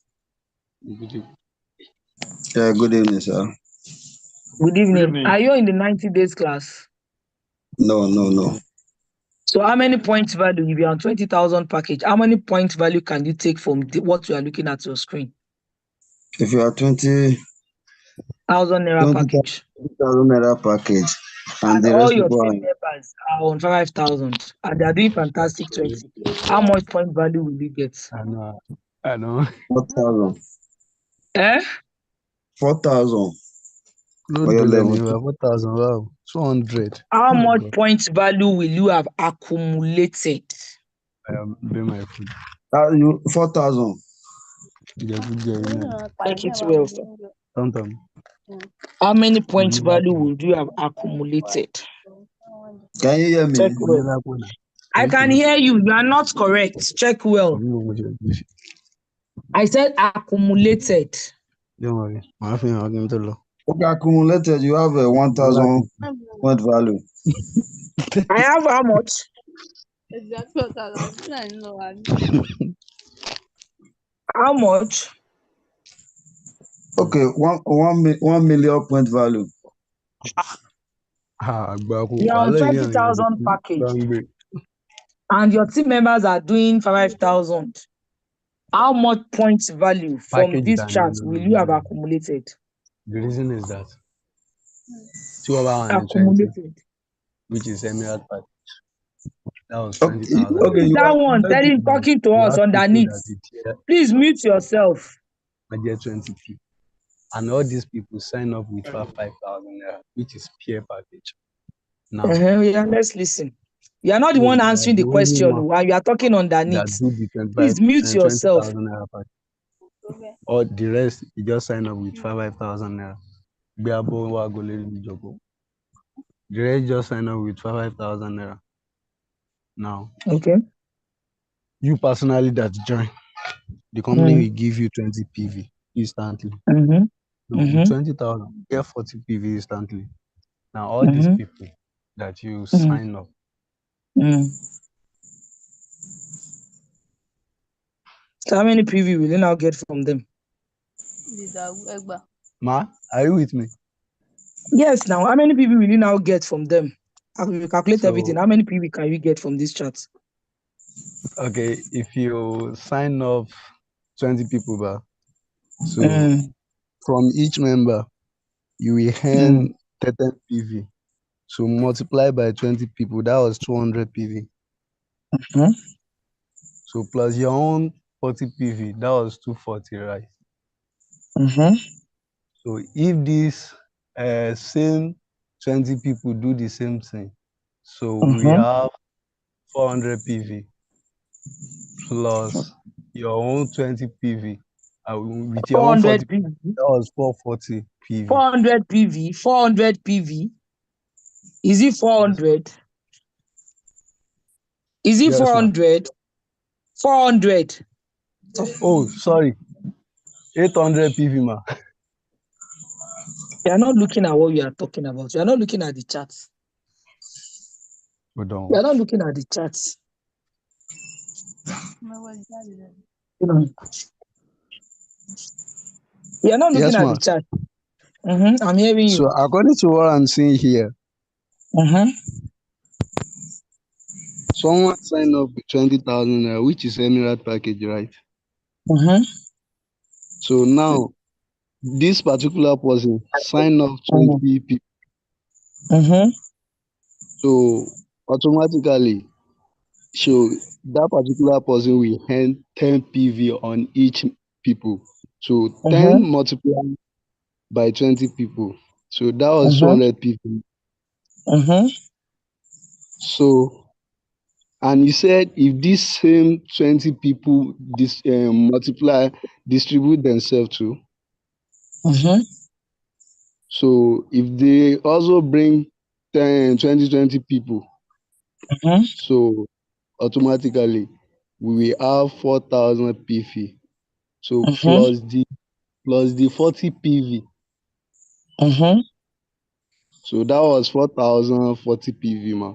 Yeah, good evening, sir. Good evening. Good evening. Are you in the 90 days class? No. So how many points value, if you're on 20,000 package, how many points value can you take from what you are looking at your screen? If you are 20,000 naira package. naira package, and And the all rest your people are team members are on 5,000 and they are doing fantastic 20. How much point value will you get? I know. 4,000. Eh? 4,000 No for your level delay, 2. 4,000. Wow. 200. How Oh my much God. points value will you have accumulated? I am doing my food. 4,000. Take it well, sir. Tom. How many points value would you have accumulated? Can you hear me? Check well. I can hear you. You are not correct. Check well. I said accumulated. Don't worry. Okay, accumulated, you have a 1,000 point value. I have how much? How much? Okay, 1 million point value. You're on 20,000 package. And your team members are doing 5,000. How much points value from Package this that chart will you have accumulated? The reason is that 220, Accumulated. which is Emirate package. That was Okay, 20,000. That one, talking to us underneath. Please mute yourself. I get 20p. And all these people sign up with 5,000 naira, which is peer package. Now, Yeah, let's listen. You are not the one answering the question while you are talking underneath. Please mute yourself. 20,000 naira package. Or the rest, you just sign up with 5,000 naira. The rest just sign up with 5,000 naira. Now, okay, you personally that join, the company will give you 20 PV instantly. With 20,000, get 40 PV instantly. Now, all these people that you sign up, So how many PV will you now get from them? Ma, are you with me? Yes, now how many PV will you now get from them? After you calculate everything, So, how many PV can you get from this chat? okay, if you sign up 20 people, so from each member, you will earn 10 PV. So multiply by 20 people, that was 200 PV. So plus your own 40 PV, that was 240, right? So if these same 20 people do the same thing, so we have 400 PV plus your own 20 PV. With your own 40 PV, that was 440 PV. 400 PV, 400 PV. Is it 400? Is it 400? 400. Oh, sorry. 800 PV, ma. You are not looking at what we are talking about. You are not looking at the charts. You are not looking at the charts. You are not looking at the chart. I'm hearing you. So according to what I'm seeing here, someone signed up with 20,000, which is Emirate package, right? So now, this particular person signed up 20 people. So automatically, so that particular person will earn 10 PV on each people. So 10 multiplied by 20 people. So that was 200 PV. So, and you said if these same 20 people distribute themselves too. So if they also bring 20 people, so automatically we will have 4,000 PV. So plus the 40 PV. So that was 4,040 PV, ma.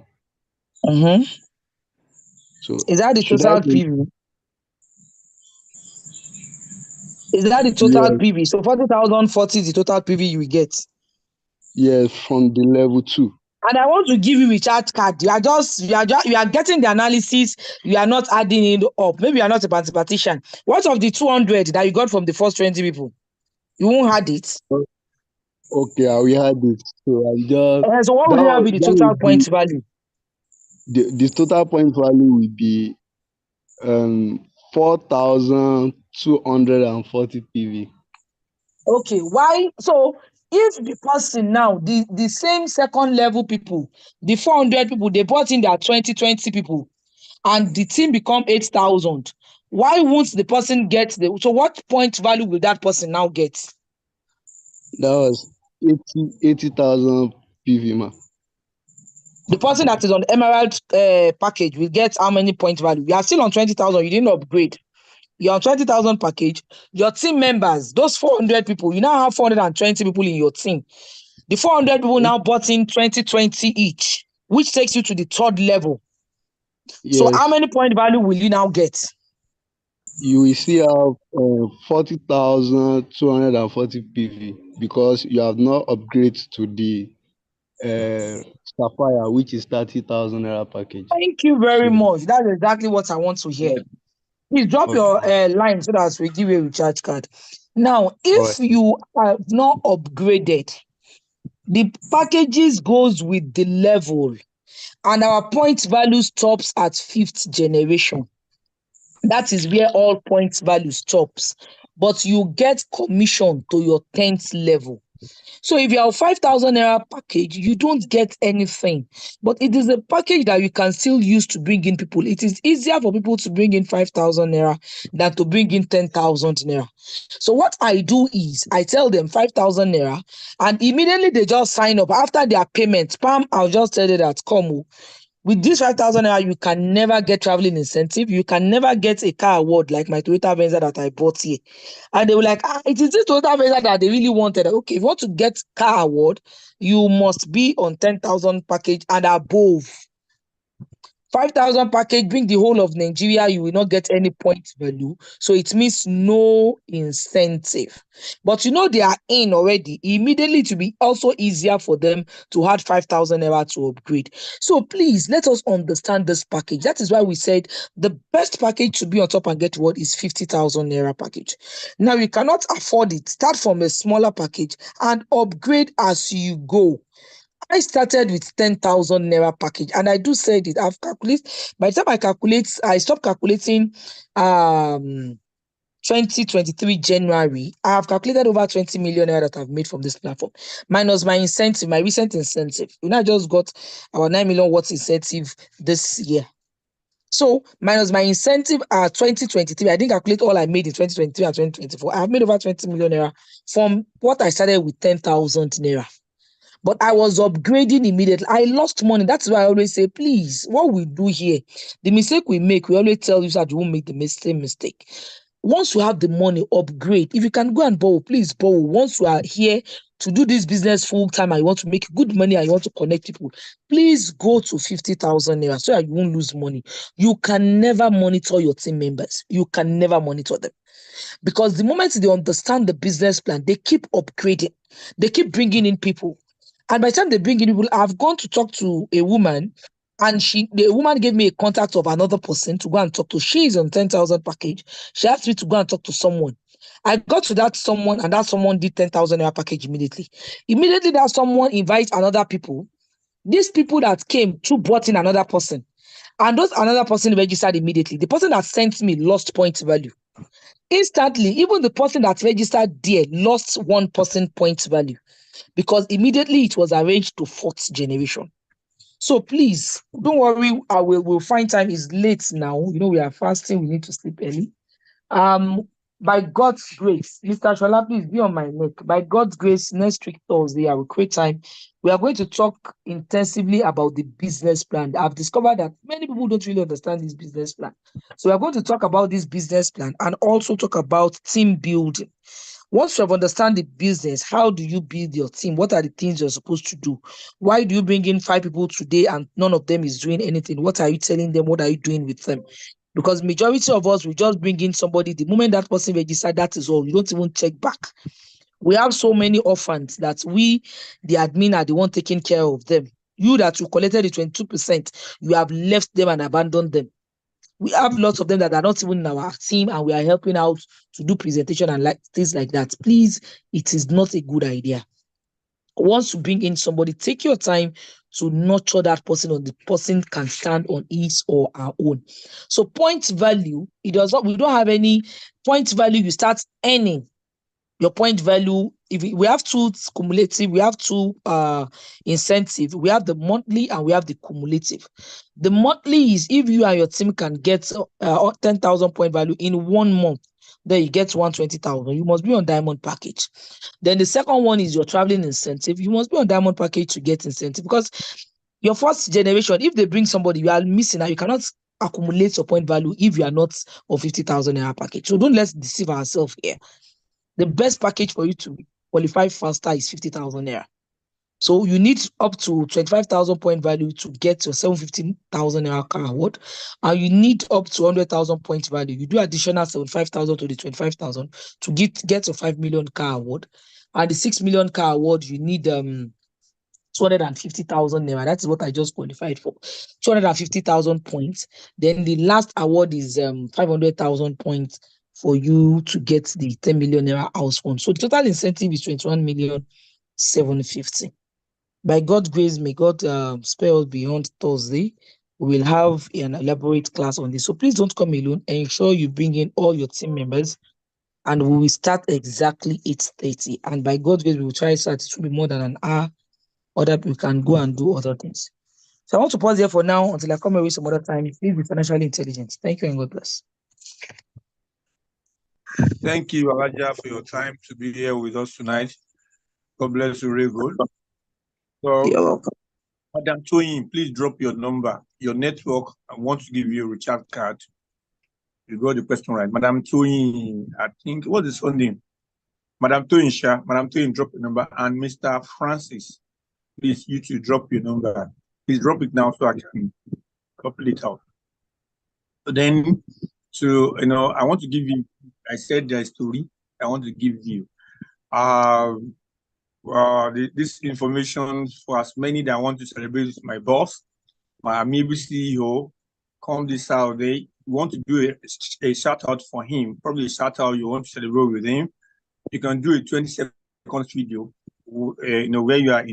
So is that the total PV? Is that the total PV? So 40,040 is the total PV you will get. Yes, from the level 2. And I want to give you a recharge card. You are getting the analysis. You are not adding it up. Maybe you are not a mathematician. What of the 200 that you got from the first 20 people? You won't add it. Okay, I will add it. So I just. So what will have be the total point value? The total point value will be 4,240 PV. Okay, why? So if the person now, the same second level people, the 400 people, they brought in their 20 people, and the team become 8,000, why won't the person get so what point value will that person now get? That was 80,000 PV, ma. The person that is on the Emerald package will get how many point value? You are still on 20,000. You didn't upgrade. You're on 20,000 package. Your team members, those 400 people, you now have 420 people in your team. The 400 people now bought in 20 each, which takes you to the third level. Yes. So how many point value will you now get? You will see have 40,240 PV because you have not upgraded to the Sapphire, which is 30,000 naira package. Thank you very much. That's exactly what I want to hear. Please drop your line so that we give you a recharge card. Now, if you have not upgraded, the packages goes with the level, and our point value stops at 5th generation. That is where all points value stops. But you get commission to your 10th level. So if you have 5,000 naira package, you don't get anything. But it is a package that you can still use to bring in people. It is easier for people to bring in 5,000 naira than to bring in 10,000 naira. So what I do is I tell them 5,000 naira, and immediately they just sign up. After their payment, I'll just tell you that, come, with this 5,000 naira, you can never get traveling incentive. You can never get a car award like my Toyota Venza that I bought here. And they were like, it is this Toyota Venza that they really wanted. Okay, if you want to get car award, you must be on 10,000 package and above. 5,000 package, bring the whole of Nigeria, you will not get any point value. So it means no incentive. But you know they are in already. Immediately to be also easier for them to add 5,000 naira to upgrade. So please let us understand this package. That is why we said the best package to be on top and get what is 50,000 naira package. Now you cannot afford it. Start from a smaller package and upgrade as you go. I started with 10,000 naira package, and I do said it. I've calculated. By the time I stopped calculating 2023 January, I have calculated over 20 million naira that I've made from this platform, minus my incentive, my recent incentive. You know, I just got our 9 million worth incentive this year. So minus my incentive 2023, I didn't calculate all I made in 2023 and 2024. I've made over 20 million naira from what I started with 10,000 naira. But I was upgrading immediately. I lost money. That's why I always say, please, what we do here, the mistake we make, we always tell you that you won't make the same mistake. Once you have the money, upgrade. If you can go and borrow, please borrow. Once you are here to do this business full time and you want to make good money and you want to connect people, please go to 50,000 naira so that you won't lose money. You can never monitor your team members. You can never monitor them. Because the moment they understand the business plan, they keep upgrading. They keep bringing in people. And by the time they bring in people, I've gone to talk to a woman, and the woman gave me a contact of another person to go and talk to. She is on 10,000 package. She asked me to go and talk to someone. I got to that someone, and that someone did 10,000 naira package immediately. Immediately, that someone invites another people. These people that came to brought in another person, and those another person registered immediately. The person that sent me lost point value. Instantly, even the person that registered there lost 1% point value, because immediately it was arranged to 4th generation. So please, don't worry, we'll find time. It's late now. You know, we are fasting. We need to sleep early. By God's grace, Mr. Shola, please be on my neck. By God's grace, next week, Thursday, I will create time. We are going to talk intensively about the business plan. I've discovered that many people don't really understand this business plan. So we are going to talk about this business plan and also talk about team building. Once you have understand the business, how do you build your team? What are the things you're supposed to do? Why do you bring in 5 people today and none of them is doing anything? What are you telling them? What are you doing with them? Because majority of us, we just bring in somebody. The moment that person registered, that is all. You don't even check back. We have so many orphans that we, the admin, are the one taking care of them. You that you collected the 22%, you have left them and abandoned them. We have lots of them that are not even in our team, and we are helping out to do presentation and like things like that. Please, it is not a good idea. Once you bring in somebody, take your time to nurture that person, or the person can stand on his or her own. So point value, we don't have any point value. You start earning your point value. If we have 2 cumulative, we have 2 incentive. We have the monthly and we have the cumulative. The monthly is if you and your team can get 10,000 point value in 1 month, then you get 120,000. You must be on diamond package. Then the second one is your traveling incentive. You must be on diamond package to get incentive, because your first generation, if they bring somebody, you are missing out. You cannot accumulate your point value if you are not on 50,000 naira package. So don't let's deceive ourselves here. The best package for you to qualify faster is 50,000 naira. So you need up to 25,000 point value to get your 750,000 naira car award, and you need up to 100,000 point value. You do additional 75,000 to the 25,000 to get your 5 million car award, and the 6 million car award you need 250,000 naira. That is what I just qualified for. 250,000 points. Then the last award is 500,000 points for you to get the 10 million naira house fund. So the total incentive is 21,750,000. By God's grace, may God spare us beyond Thursday. We will have an elaborate class on this. So please don't come alone. Ensure you bring in all your team members, and we will start exactly 8:30. And by God's grace, we will try to start. It will be more than an hour, or that we can go and do other things. So I want to pause here for now until I come away some other time. Please be financially intelligent. Thank you and God bless. Thank you, Alaja, for your time to be here with us tonight. God bless you, very good. So, you're welcome. Madam Toyin, please drop your number, your network. I want to give you a recharge card. You got the question right. Madam Toyin, I think, what is her name? Madam Toyin Sha. Madam Toyin, drop your number. And Mr. Francis, please, you two drop your number. Please drop it now so I can copy it out. So then, I want to give you. I said the story. I want to give you. This information for as many that want to celebrate with my boss, my amiable CEO, come this Saturday. We want to do a shout out for him. Probably a shout out you want to celebrate with him. You can do a 20-second video, where you are,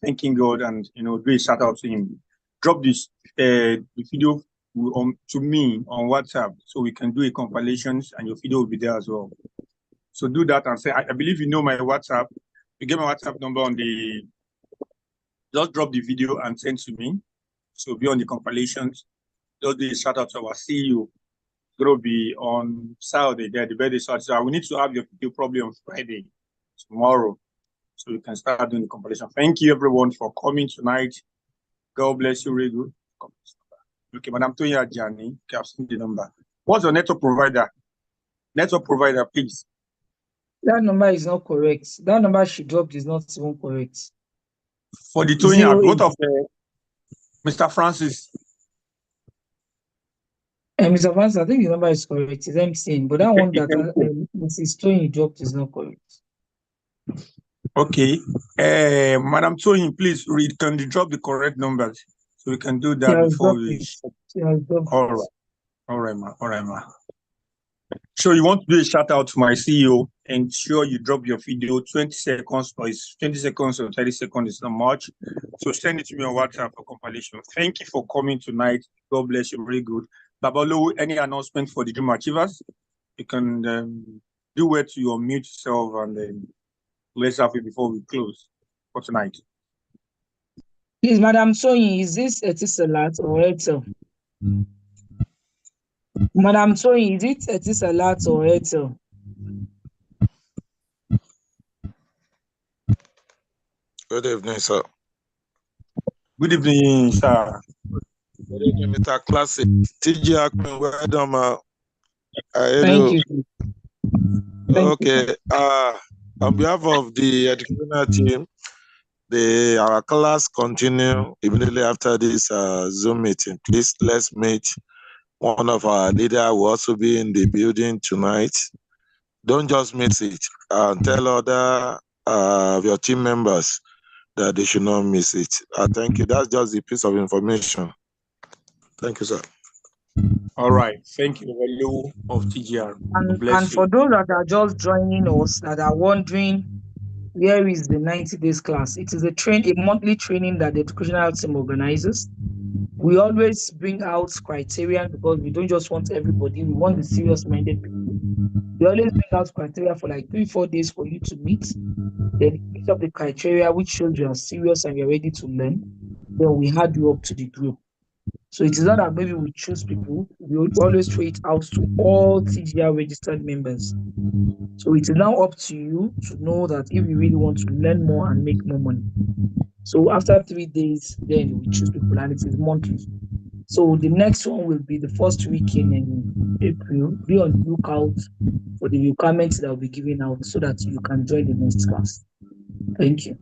thanking God and do a shout out to him. Drop this the video to me on WhatsApp so we can do a compilation and your video will be there as well. So do that and say, I believe you know my WhatsApp. You get my WhatsApp number on just drop the video and send to me. So be on the compilations. Just do a shout out to our CEO. It's going to be on Saturday, the birthday. So we need to have your video probably on Friday, tomorrow. So you can start doing the compilation. Thank you everyone for coming tonight. God bless you, really good. Okay, Madam Toya Jani, okay, I've seen the number. What's your network provider? Network provider, please. That number is not correct. That number she dropped is not even correct. For the Toya, what of Mr. Francis? Mr. Francis, I think the number is correct. It's MCN, but that one that Mrs. Tony dropped is not correct. Okay. Madam Tony, please read. Can you drop the correct numbers so we can do that before we? All right, ma. So you want to do a shout out to my CEO? Ensure you drop your video 20 seconds, or it's 20 seconds or 30 seconds is not much. So send it to me on WhatsApp for compilation. Thank you for coming tonight. God bless you. Very good. Babalo, any announcement for the Dream Achievers? You can do it to unmute yourself and then let's have it before we close for tonight. Please, Madam Soyi, is this Etisalat or Etel? Madam Soyi, is it Etisalat or Etel? Good evening, sir. Good evening, sir. Good evening, Mr. Classic. TG Akmin, well done, ma. Thank you. Okay. On behalf of the educational team, our class continue immediately after this Zoom meeting. Please, let's meet one of our leaders will also be in the building tonight. Don't just miss it. Tell other of your team members that they should not miss it. Thank you. That's just a piece of information. Thank you, sir. All right. Thank you, Value of TGR. And for those that are just joining us, that are wondering where is the 90 days class, it is a monthly training that the educational team organizes. We always bring out criteria because we don't just want everybody. We want the serious-minded people. We always bring out criteria for like 3-4 days for you to meet. Then you pick up the criteria which shows you are serious and you're ready to learn. Then we add you up to the group. So it is not that maybe we choose people. We always throw it out to all TGR registered members. So it is now up to you to know that if you really want to learn more and make more money. So after 3 days, then we choose people, and it is monthly. So the next one will be the first week in April. Be on the lookout for the requirements that will be given out so that you can join the next class. Thank you.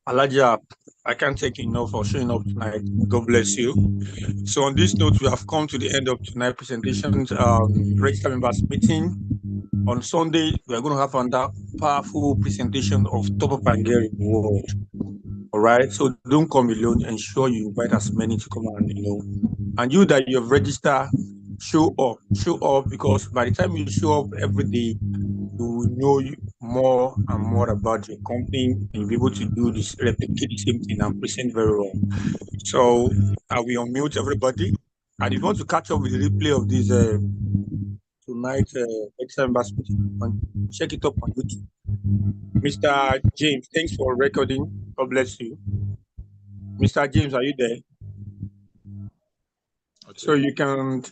Alaja, I can't take enough for showing up tonight. God bless you. So on this note, we have come to the end of tonight's presentations, register members meeting. On Sunday, we are going to have another powerful presentation of Top of Hungary World. All right, so don't come alone. Ensure you invite as many to come and and you that you have registered, show up because by the time you show up every day, you will know more and more about your company and you'll be able to do this, replicate the same thing and present very well. So I will unmute everybody. And if you want to catch up with the replay of this tonight, check it up on YouTube. Mr. James, thanks for recording. God bless you. Mr. James, are you there? Okay. So you can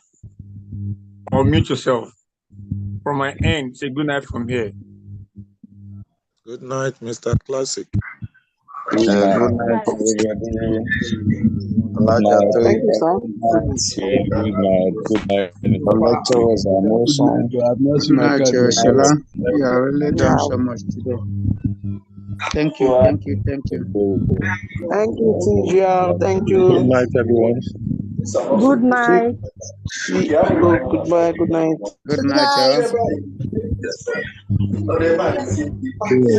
unmute yourself. From my end, say good night from here. Good night, Mr. Classic. Good night, everybody. Thank you, sir. Good night. The lecture was amazing. Good night, Shola. You have really done so much today. Thank you. Thank you. Thank you. Thank you, TGL. Thank you. Good night, everyone. Good night. Goodbye. Good night. Good night, y'all.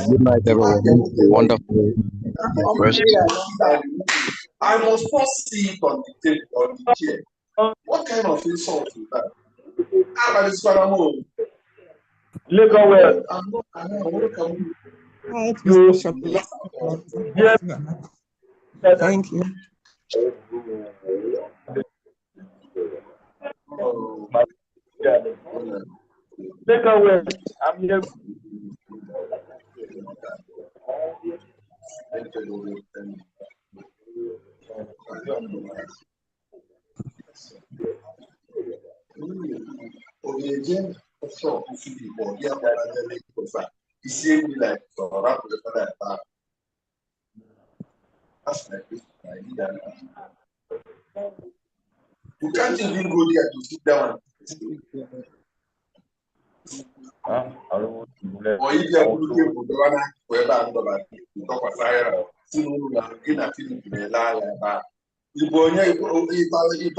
Good night, everyone. Wonderful rest. I must not see it on the table, on the chair. What kind of insult is that? I'm at this one. Lagos West. Thank you. Lagos West. I'm here. That's my question. I need that. You can't even go there to sit down. Or if you are looking for the one whoever I'm going to talk about fire, see who you are in a feeling in a lie. You go near Italy.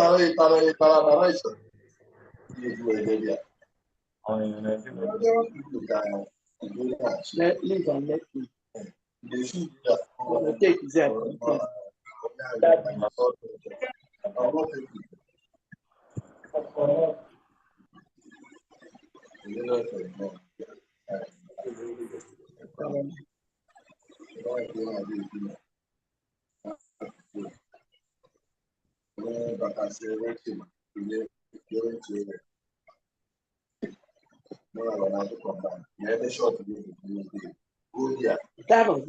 You were there. Leave and let me. Take that. That was